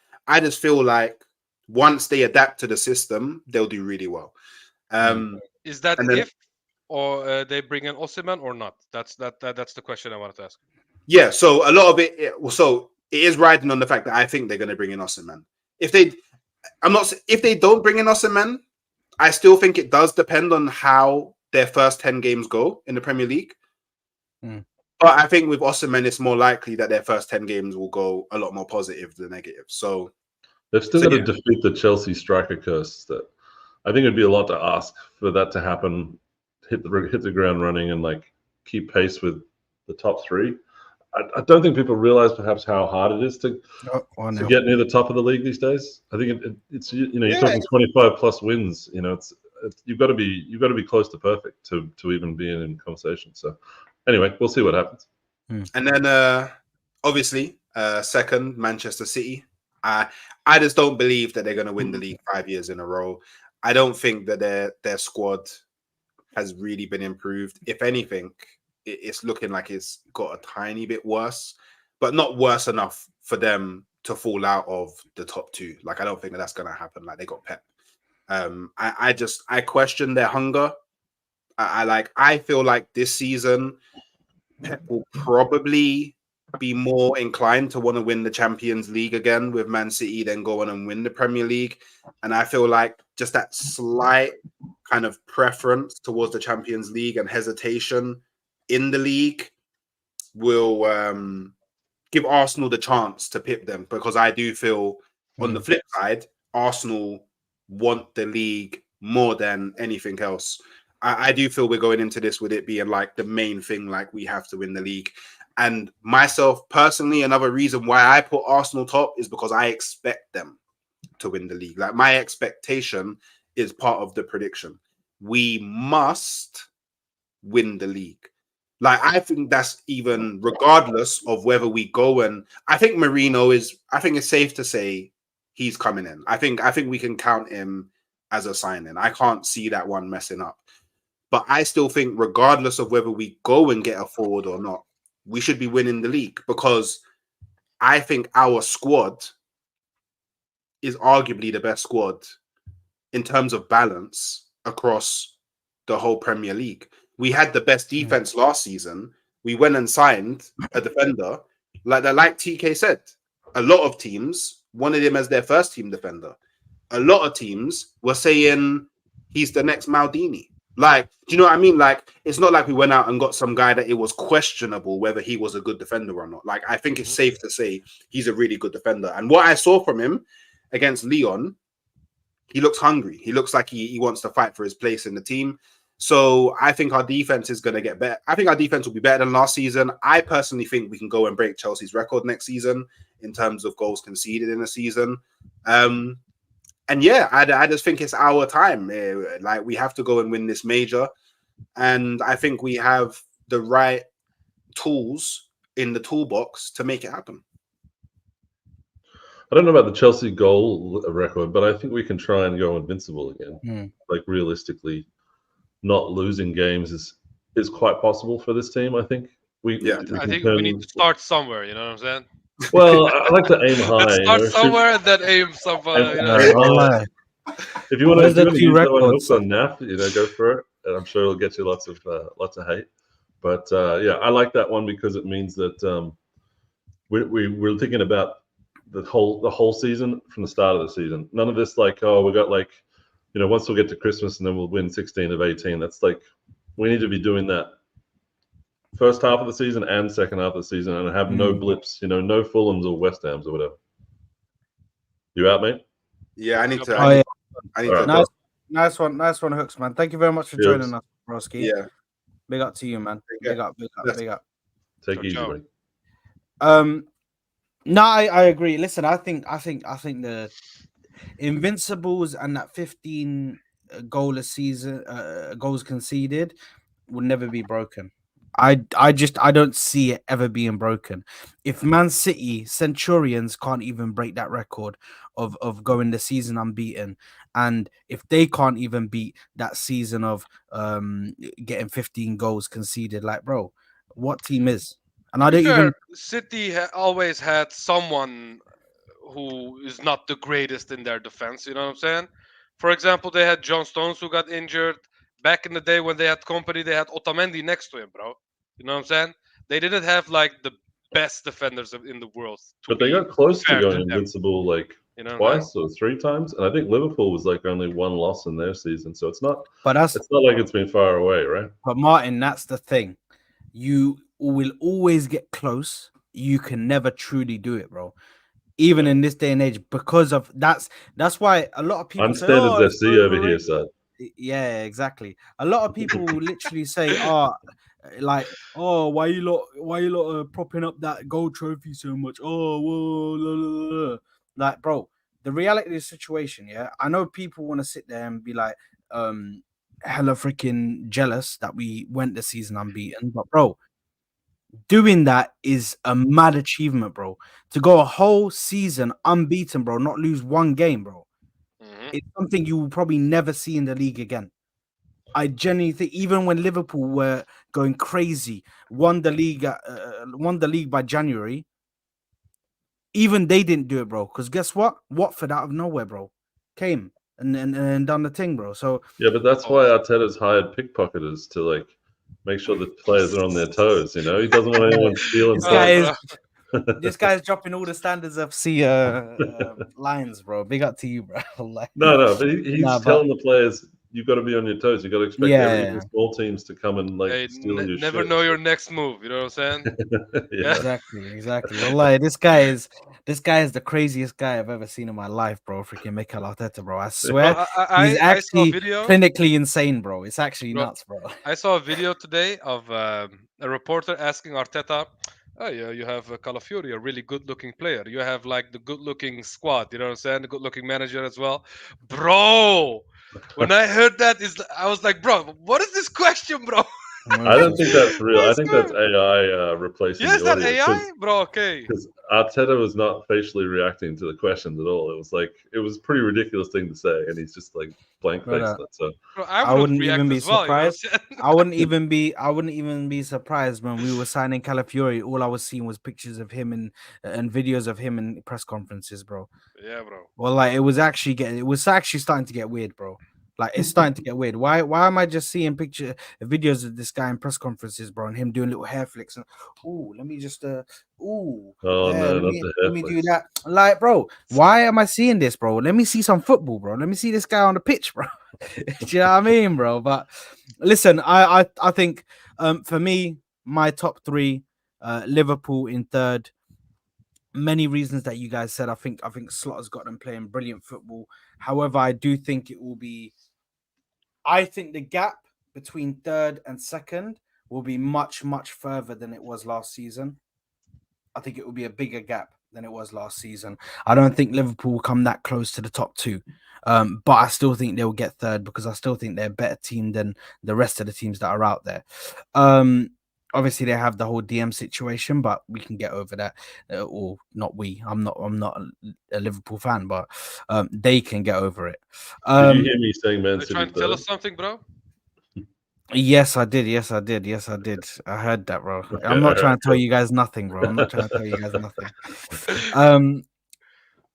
feel like once they adapt to the system, they'll do really well. Is that if or they bring in Osimhen or not? That's the question I wanted to ask. Yeah, so a lot of it is riding on the fact that I think they're going to bring in Osimhen. If they don't bring in Osimhen, I still think it does depend on how their first 10 games go in the Premier League. But I think with Osimhen, it's more likely that their first 10 games will go a lot more positive than negative. So they've still got to defeat the Chelsea striker curse. That I think it'd be a lot to ask for that to happen. Hit the ground running and like keep pace with the top 3. I don't think people realize perhaps how hard it is to get near the top of the league these days. I think it's you're talking 25 plus wins. It's you've got to be close to perfect to even be in conversation. So anyway, we'll see what happens. And then obviously second, Manchester City. I just don't believe that they're going to win the league 5 years in a row. I don't think that their squad has really been improved. If anything, it's looking like it's got a tiny bit worse, but not worse enough for them to fall out of the top two. Like, I don't think that's going to happen. Like, they got Pep. I question their hunger. I feel like this season Pep will probably be more inclined to want to win the Champions League again with Man City than go on and win the Premier League. And I feel like just that slight kind of preference towards the Champions League and hesitation in the league will give Arsenal the chance to pip them, because I do feel on the flip side, Arsenal want the league more than anything else. I do feel we're going into this with it being like the main thing, like we have to win the league. And myself personally, another reason why I put Arsenal top is because I expect them to win the league. Like, my expectation is part of the prediction. We must win the league. Like, I think that's even regardless of whether we go, and I think Mourinho is, I think it's safe to say he's coming in. I think we can count him as a signing. I can't see that one messing up. But I still think regardless of whether we go and get a forward or not, we should be winning the league, because I think our squad is arguably the best squad in terms of balance across the whole Premier League. We had the best defense last season. We went and signed a defender. Like TK said, a lot of teams wanted him as their first team defender. A lot of teams were saying he's the next Maldini. Like, do you know what I mean? Like, it's not like we went out and got some guy that it was questionable whether he was a good defender or not. Like, I think it's safe to say he's a really good defender. And what I saw from him against Lyon, he looks hungry. He looks like he wants to fight for his place in the team. So I think our defense is going to get better. I think our defense will be better than last season. I personally think we can go and break Chelsea's record next season in terms of goals conceded in a season. And yeah, I just think it's our time. Like, we have to go and win this major. And I think we have the right tools in the toolbox to make it happen. I don't know about the Chelsea goal record, but I think we can try and go invincible again. Like, realistically, not losing games is quite possible for this team. I think I think we need to start somewhere. You know what I'm saying? Well, I like to aim high. Let's start somewhere and then aim somewhere. If you want to use records on NAF, go for it, and I'm sure it'll get you lots of hate. But yeah, I like that one because it means that we're thinking about the whole season from the start of the season. None of this like, oh, we got like, once we'll get to Christmas and then we'll win 16 of 18. That's like, we need to be doing that first half of the season and second half of the season and have no blips, no Fulhams or West Hams or whatever. You out, mate? Yeah, I need to. Nice one, Hooks, man. Thank you very much for joining us, Broski. Yeah. Big up to you, man. Big up. Take it easy, mate. No, I agree. Listen, I think the Invincibles and that 15 goal a season, goals conceded, will never be broken. I don't see it ever being broken. If Man City Centurions can't even break that record of going the season unbeaten, and if they can't even beat that season of getting 15 goals conceded, like, bro, what team is? And I don't even. City always had someone who is not the greatest in their defense. You know what I'm saying? For example, they had John Stones who got injured. Back in the day when they had company, they had Otamendi next to him, bro. You know what I'm saying? They didn't have like the best defenders in the world. But they got close to going invincible like twice or three times, and I think Liverpool was like only one loss in their season, so it's not. But it's not like it's been far away, right? But Martin, that's the thing. You will always get close. You can never truly do it, bro. Even in this day and age, because of that's why a lot of people. I'm standards FC over here, son. Yeah, exactly. A lot of people literally say, "Oh, like, oh, why you lot propping up that gold trophy so much? Oh, whoa, la, la, la. Like, bro, the reality of the situation, yeah. I know people want to sit there and be like, hella freaking jealous that we went the season unbeaten, but bro, doing that is a mad achievement, bro. To go a whole season unbeaten, bro, not lose one game, bro. It's something you will probably never see in the league again. I genuinely think even when Liverpool were going crazy, won the league by January, even they didn't do it, bro. Because guess what? Watford out of nowhere, bro, came and done the thing, bro. So Yeah, but that's why Arteta's hired pickpocketers to like make sure the players are on their toes. You know, he doesn't want anyone stealing this Oh, guy players. is bro. this guy's dropping all the standards of lines, bro. Big up to you, bro. Like, No, but nah, he's but telling the players, you've got to be on your toes. You've got to expect every yeah, small teams to come and like Hey, steal your never shit. know your next move. You know what I'm saying? Yeah. exactly. Well, like this guy is the craziest guy I've ever seen in my life, bro. Freaking Mikel Arteta, bro. I Bro, swear he's I saw a actually video. clinically insane, bro. It's actually Bro, nuts, bro. I saw a video today of a reporter asking Arteta, "Oh yeah, you have Calafiori, a really good-looking player. You have like the good-looking squad. You know what I'm saying? The good-looking manager as well, bro." When I heard that, I was like, "Bro, what is this question, bro? I don't think that's real. I What's think that's going? AI replacing Yeah, is the that audio AI, bro? Okay, because Arteta was not facially reacting to the questions at all. It was like it was a pretty ridiculous thing to say, and he's just like blank faced Brother, it. So bro, I I would have wouldn't even reacted be as well. You know what surprised. I'm saying? I wouldn't even be surprised when we were signing Calafiori. All I was seeing was pictures of him and videos of him in press conferences, bro. Yeah, bro. Well, like it was actually starting to get weird, bro. Like it's starting to get weird. Why am I just seeing videos of this guy in press conferences, bro, and him doing little hair flicks and let me just oh yeah, no, let not me the let me do Netflix. that. Like, bro, why am I seeing this, bro? Let me see some football, bro. Let me see this guy on the pitch, bro. Do you know what I mean, bro? But listen, I think for me, my top three, Liverpool in third. Many reasons that you guys said. I think Slotter's got them playing brilliant football. However, I do think it will be. I think the gap between third and second will be much further than it was last season. I think it will be a bigger gap than it was last season. I don't think Liverpool will come that close to the top two. But I still think they'll get third because I still think they're a better team than the rest of the teams that are out there. Obviously they have the whole DM situation, but we can get over that. Or not we. I'm not a Liverpool fan, but they can get over it. Did you hear me saying Man Are you City trying to tell third? us something, bro? Yes, I did. Yes, I did. Yes, I did. I heard that, bro. Okay, I'm all not right, trying to tell cool. you guys nothing, bro. I'm not trying to tell you guys nothing. Um,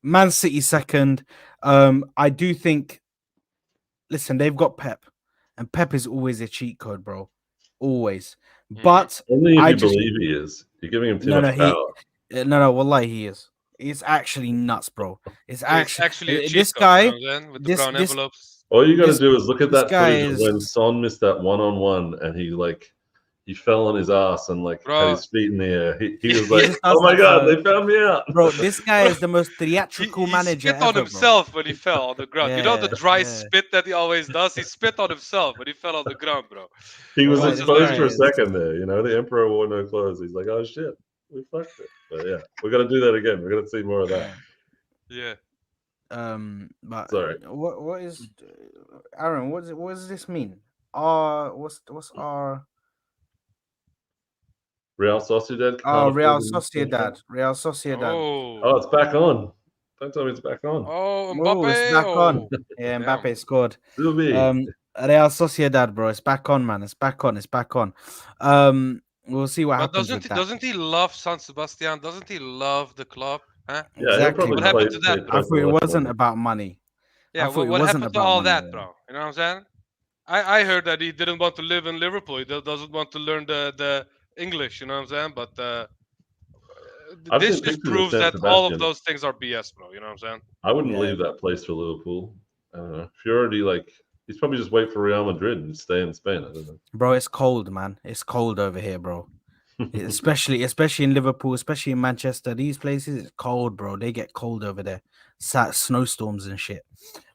Man City second. I do think. Listen, they've got Pep, and Pep is always a cheat code, bro. Always. Mhm. But Only if I you just believe he is. You're giving him too no, no, much power. wallahi, he is. It's actually nuts, bro. It's It's actually actually a cheat this code. You know guy. what I'm saying? With the This brown this envelopes. All you got to this do is look at this that guy footage of is, when Son missed that one-on-one and he fell on his ass and like had Bro, his feet in the air. He he, was he like, just "Oh does my that god, for they found me out." bro. This guy bro, is the most theatrical he manager spit on ever, bro. himself when he fell on the ground. You know the Yeah, dry yeah. spit that he always does? He spit on himself when he fell on the ground, bro. He It was Wallahi, was this exposed guy for a hilarious. is. second there. You know, the emperor wore no clothes. He's like, "Oh shit, we fucked it." But yeah, we're gonna do that again. We're gonna see more of that. Yeah. But Sorry, what is Aaron? What does this mean? What's our Real Sociedad can't Real afford the new Sociedad? contract. Real Sociedad. Oh, Oh. it's back on. Don't tell me it's back on. Oh, Oh, it's Mbappe. back on. Oh, Yeah, damn. Mbappe scored. Sylvie. Um, Real Sociedad, bro. It's back on, man. It's back on. It's back on. We'll see what But happens with that. doesn't he love San Sebastian? Doesn't he love the club? Huh? Yeah, he'll Exactly, probably What bro. play happened to pay that, I bro? twice thought as it much wasn't money. about money. I Yeah, thought it what wasn't happened to about all money. that, bro? You know what I'm saying? I heard that he didn't want to live in Liverpool. He doesn't want to learn the English. You know what I'm saying? But I've this seen just pictures of proves San that all of Sebastian. those things are BS, bro. You know what I'm saying? I wouldn't Yeah, leave that place for Liverpool. I don't know. If you're already like, he's probably just wait for Real Madrid and stay in Spain. I don't know. bro. It's cold, man. It's cold over here, bro. Especially in Liverpool, especially in Manchester. These places, it's cold, bro. They get cold over there. Snowstorms and shit.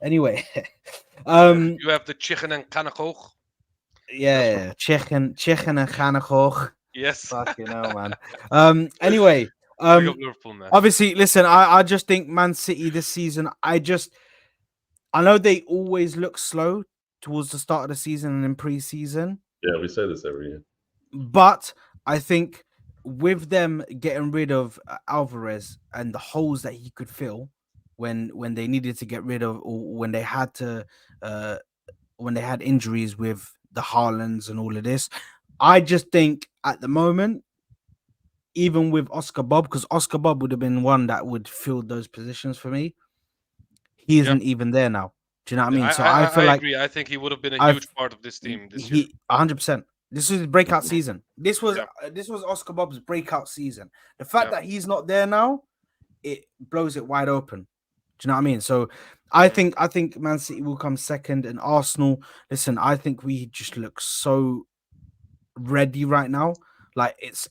Anyway, um, You have the chicken and Kanakoog. yeah, Tsjechen and Ganegoog. Yes. Fucking hell, man. Anyway, Big up Liverpool, man. obviously, listen, I just think Man City this season, I know they always look slow towards the start of the season and in pre-season, Yeah, we say this every year. but I think with them getting rid of Alvarez and the holes that he could fill when they needed to get rid of, or when they had to uh when they had injuries with the Haalands and all of this. I just think at the moment, even with Oscar Bob, because Oscar Bob would have been one that would fill those positions for me. He isn't even there now. Do you know what I mean? So I feel I like agree. I think he would have been a huge part of this team this year. 100%. This was his breakout season. This was Yeah. this was Oscar Bob's breakout season. The fact Yeah. that he's not there now, it blows it wide open. Do you know what I mean? So I think Man City will come second, and Arsenal. Listen, I think we just look so ready right now. Like it's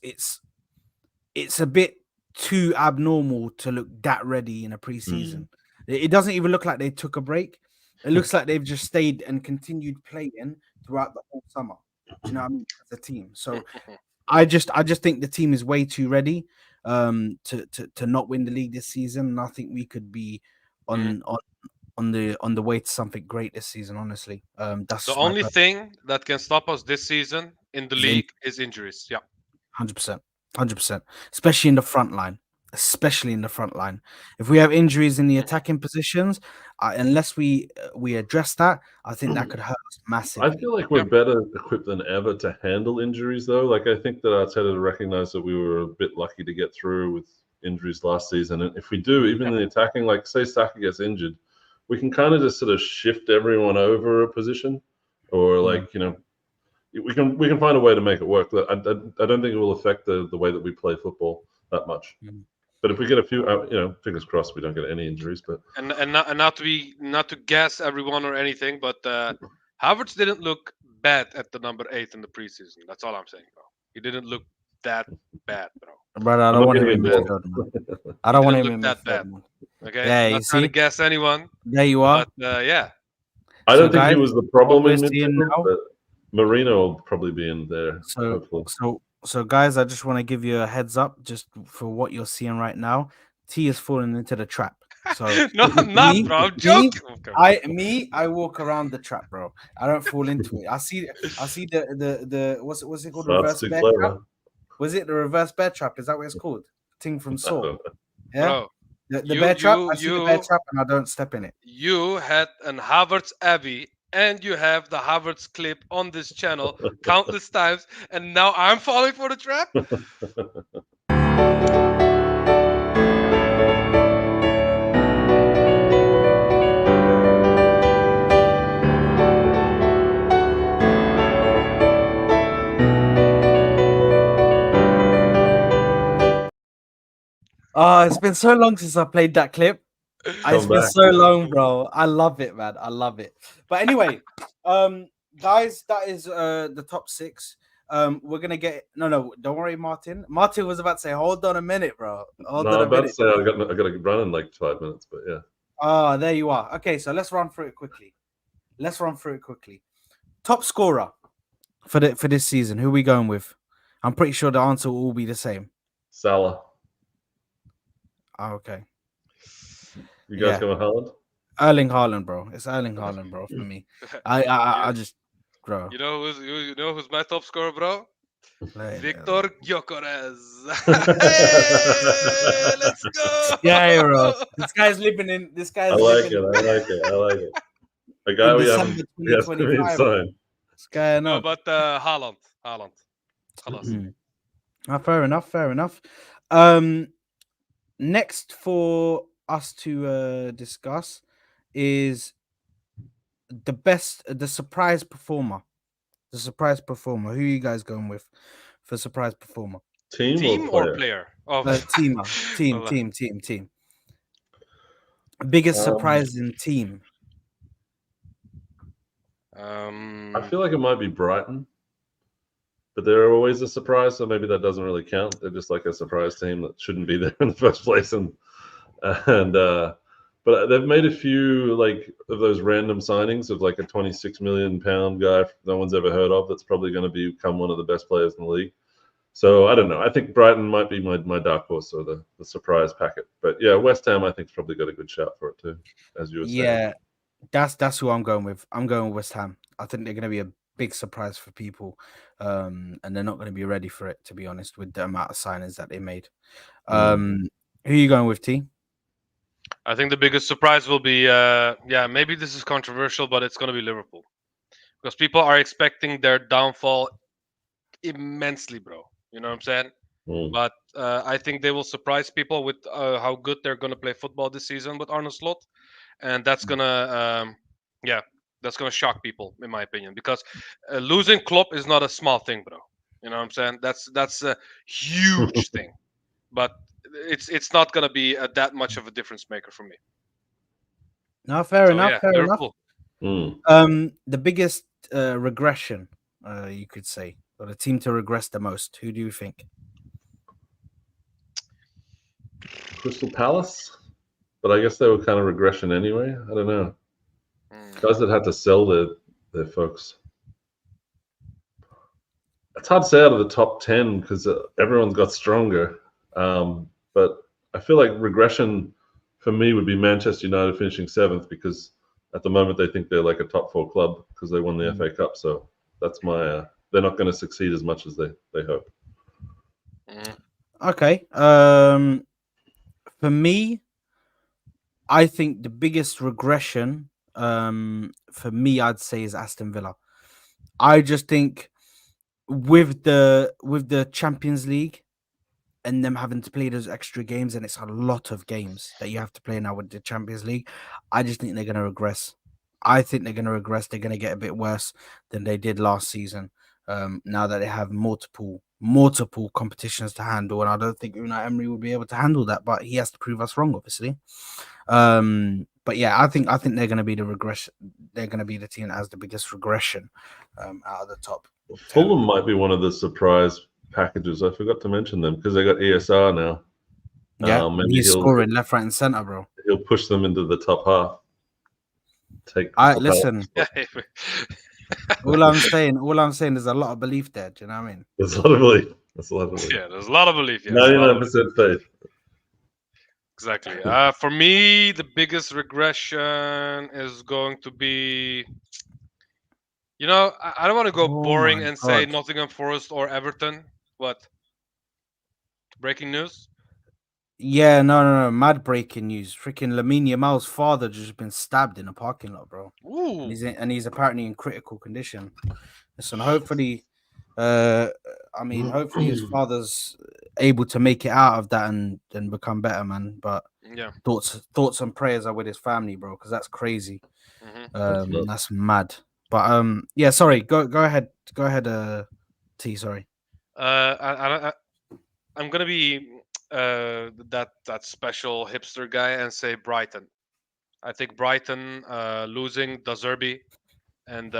a bit too abnormal to look that ready in a preseason. It doesn't even look like they took a break. It looks like they've just stayed and continued playing throughout the whole summer. Do you know what I mean? As a team. So I just think the team is way too ready to not win the league this season. And I think we could be on the way to something great this season, honestly. That's The only thing that can stop us this season in the league is injuries. Yeah. 100%. 100%. Especially in the front line. Especially in the front line. If we have injuries in the attacking positions, unless we address that, I think that could hurt us massively. I feel like we're better equipped than ever to handle injuries, though. Like, I think that Arteta recognized that we were a bit lucky to get through with injuries last season. And if we do, even in the attacking, like, say Saka gets injured, we can kind of just sort of shift everyone over a position, or like, you know, we can find a way to make it work. I don't think it will affect the way that we play football that much. But if we get a few, you know, fingers crossed we don't get any injuries. But not to guess everyone or anything, but Havertz didn't look bad at the number 8 in the preseason. That's all I'm saying, bro. He didn't look that bad, bro. But I don't want him in midfield, man. I don't want him in midfield, man. Okay, yeah, I'm not trying to guess anyone. There you are. But yeah, I don't think he was the problem in midfield. But Marino will probably be in there. So guys, I just want to give you a heads up just for what you're seeing right now. T is falling into the trap. So no, I'm not, bro. I'm joking. I walk around the trap, bro. I don't fall into it. I see the what's it called? Reverse bear trap? Was it the reverse bear trap? Is that what it's called? Thing from Saw. Yeah. Bro, the bear trap. I see the bear trap and I don't step in it. You had an Havertz Abbey. And you have the Havertz clip on this channel countless times, and now I'm falling for the trap. It's been so long since I played that clip. It's been so long, bro. I love it, man. I love it. But anyway, guys, that is the top 6. We're gonna get no, don't worry, Martin. Martin was about to say, hold on a minute, bro. I'm about to say I got to run in like 5 minutes, but yeah. Oh, there you are. Okay, so let's run through it quickly. Top scorer for this season. Who are we going with? I'm pretty sure the answer will all be the same. Salah. Oh, okay. You guys going Haaland? Erling Haaland, bro. It's Erling Haaland, bro, for me. I just, bro. You know who's my top scorer, bro? Victor Gyökeres. Hey, let's go. Yeah, bro. This guy's living in. I like it. A guy we haven't signed. This guy, no, but Haaland. Fair enough. Next for us to discuss is the surprise performer. The surprise performer. Who are you guys going with for surprise performer? Team or player? Team. Biggest surprise in team. I feel like it might be Brighton, but they're always a surprise, so maybe that doesn't really count. They're just like a surprise team that shouldn't be there in the first place, but they've made a few like of those random signings of like a £26 million guy no one's ever heard of that's probably going to become one of the best players in the league. So I don't know. I think Brighton might be my dark horse or the surprise packet. But yeah, West Ham I think's probably got a good shout for it too, as you were saying. Yeah, that's who I'm going with. I'm going with West Ham. I think they're going to be a big surprise for people, and they're not going to be ready for it, to be honest, with the amount of signings that they made. Who are you going with, T? I think the biggest surprise will be, maybe this is controversial, but it's going to be Liverpool. because people are expecting their downfall immensely, bro. You know what I'm saying? Mm. But I think they will surprise people with how good they're gonna play football this season with Arne Slot, and that's gonna, yeah, that's gonna shock people, in my opinion, because losing Klopp is not a small thing, bro. You know what I'm saying? That's a huge thing, but it's not gonna be that much of a difference maker for me. No, fair So enough. yeah, Fair enough. Liverpool. The biggest regression, you could say, or the team to regress the most. Who do you think? Crystal Palace, but I guess they were kind of regression anyway. I don't know. Guys that had to sell their folks. It's hard to say out of the top 10 because everyone's got stronger. But I feel like regression for me would be Manchester United finishing 7th because at the moment they think they're like a top 4 club because they won the FA Cup. So that's my. They're not going to succeed as much as they hope. Okay. For me, I think the biggest regression, for me, I'd say is Aston Villa. I just think with the Champions League and them having to play those extra games, and it's a lot of games that you have to play now with the Champions League, I just think they're going to regress. I think they're going to regress. They're going to get a bit worse than they did last season. Now that they have multiple competitions to handle, and I don't think Unai Emery will be able to handle that, but he has to prove us wrong, obviously. But yeah, I think they're going to be the regression. They're going to be the team that has the biggest regression out of the top. Fulham might be one of the surprise packages. I forgot to mention them because they got ESR now. Yeah, maybe he's scoring left, right, and center, bro. He'll push them into the top half. Listen. all I'm saying, there's a lot of belief there. Do you know what I mean? There's a lot of belief. Yeah, there's a lot of belief. Yeah, 99% faith. Exactly. For me, the biggest regression is going to be. You know, I don't want to go boring and say Nottingham Forest or Everton. What? Breaking news? Yeah, no. Mad breaking news. Freaking Lamine Yamal's father just been stabbed in a parking lot, bro. Ooh. And he's apparently in critical condition. Listen, hopefully, hopefully his father's able to make it out of that and become better, man. But yeah, thoughts and prayers are with his family, bro, because that's crazy. That's mad. But yeah, sorry. Go ahead. Go ahead. T. Sorry. I'm gonna be that special hipster guy and say Brighton. I think Brighton losing De Zerbi and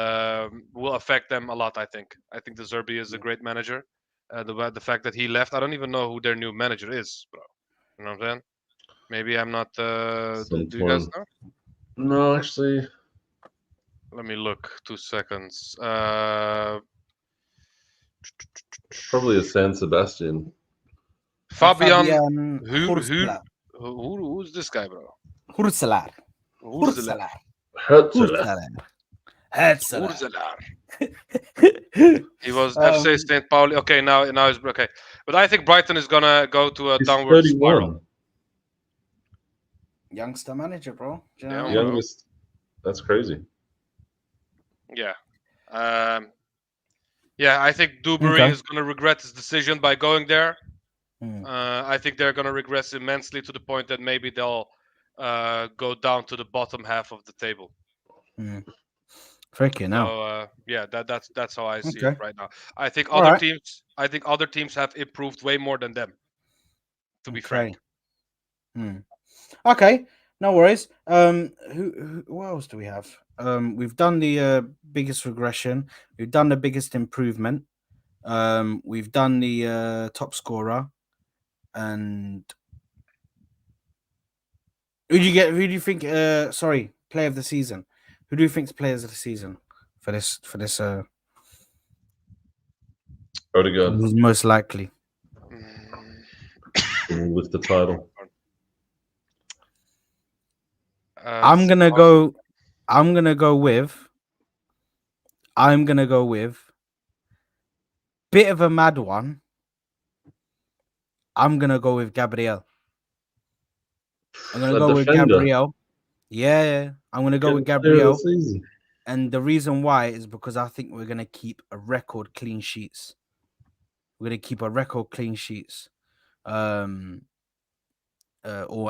will affect them a lot. I think De Zerbi is a great manager. The fact that he left, I don't even know who their new manager is, bro. You know what I'm saying? Maybe I'm not. Do you guys know? No, actually. Let me look. 2 seconds. Probably a San Sebastian. Fabian. Who's this guy, bro? Hurselar. He was FC St. Pauli. Okay, now he's okay. But I think Brighton is gonna go to a downward spiral. Youngster manager, bro. Youngest. That's crazy. Yeah. Yeah, I think Dewberry is gonna regret his decision by going there. I think they're gonna regress immensely to the point that maybe they'll go down to the bottom half of the table. Freaking so yeah, that's how I see it right now. I think other teams have improved way more than them, to be frank. Okay, no worries. What else do we have? We've done the biggest regression, we've done the biggest improvement, we've done the top scorer, and who do you think player of the season? Who do you think's players of the season for this Odegaard. Who's most likely with the title? I'm gonna go with bit of a mad one. I'm gonna go with Gabriel. I'm gonna go with Gabriel. Yeah, I'm gonna go with Gabriel. And the reason why is because I think we're going to keep a record clean sheets. We're going to keep a record clean sheets. Or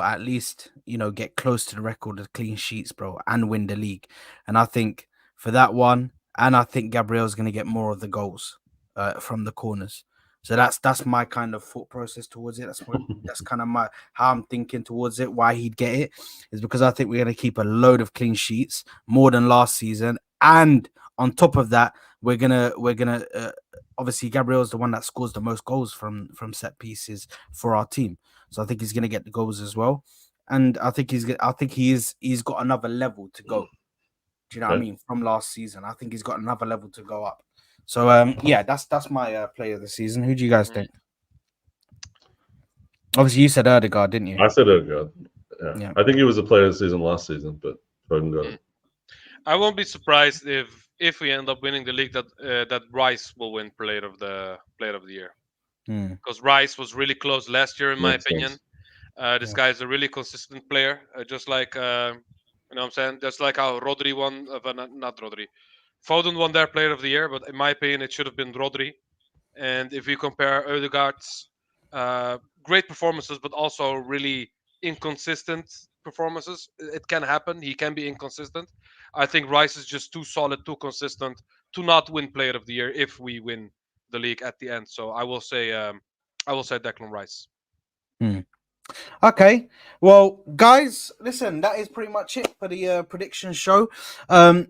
at least, get close to the record of clean sheets, bro, and win the league. And I think for that one, and I think Gabriel's going to get more of the goals from the corners. So that's my kind of thought process towards it. That's kind of how I'm thinking towards it. Why he'd get it is because I think we're going to keep a load of clean sheets, more than last season, and on top of that, we're gonna obviously Gabriel's the one that scores the most goals from set pieces for our team. So I think he's going to get the goals as well, and I think he's got another level to go. Do you know what I mean? From last season, I think he's got another level to go up. So yeah, that's my player of the season. Who do you guys think? Obviously, you said Odegaard, didn't you? I said Odegaard. Yeah. I think he was a player of the season last season, but Foden got it. I won't be surprised if we end up winning the league that Rice will win player of the year. Because Rice was really close last year, in my opinion. This guy is a really consistent player, just like you know what I'm saying. Just like how Rodri won, not Rodri, Foden won their player of the year, but in my opinion, it should have been Rodri. And if you compare Odegaard's great performances, but also really inconsistent performances, it can happen. He can be inconsistent. I think Rice is just too solid, too consistent to not win player of the year if we win the league at the end. So I will say Declan Rice. Okay, well, guys, listen, that is pretty much it for the prediction show.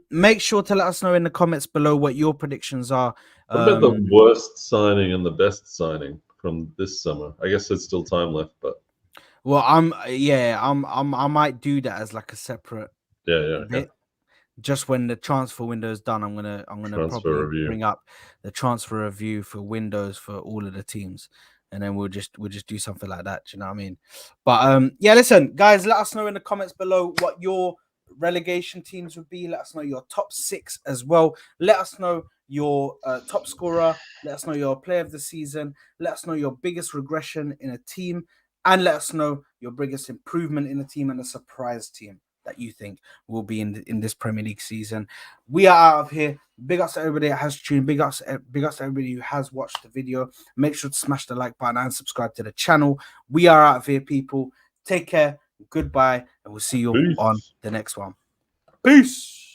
Make sure to let us know in the comments below what your predictions are. What about the worst signing and the best signing from this summer? I guess there's still time left, but well, I might do that as like a separate bit. Just when the transfer window is done, I'm gonna probably bring up the transfer review for windows for all of the teams, and then we'll just do something like that. Do you know what I mean? But yeah, listen, guys, let us know in the comments below what your relegation teams would be. Let us know your top 6 as well. Let us know your top scorer. Let us know your player of the season. Let us know your biggest regression in a team, and let us know your biggest improvement in a team and a surprise team that you think will be in this Premier League season. We are out of here. Big ups to everybody that has tuned. Big ups to everybody who has watched the video. Make sure to smash the like button and subscribe to the channel. We are out of here, people. Take care. Goodbye. And we'll see you on the next one. Peace.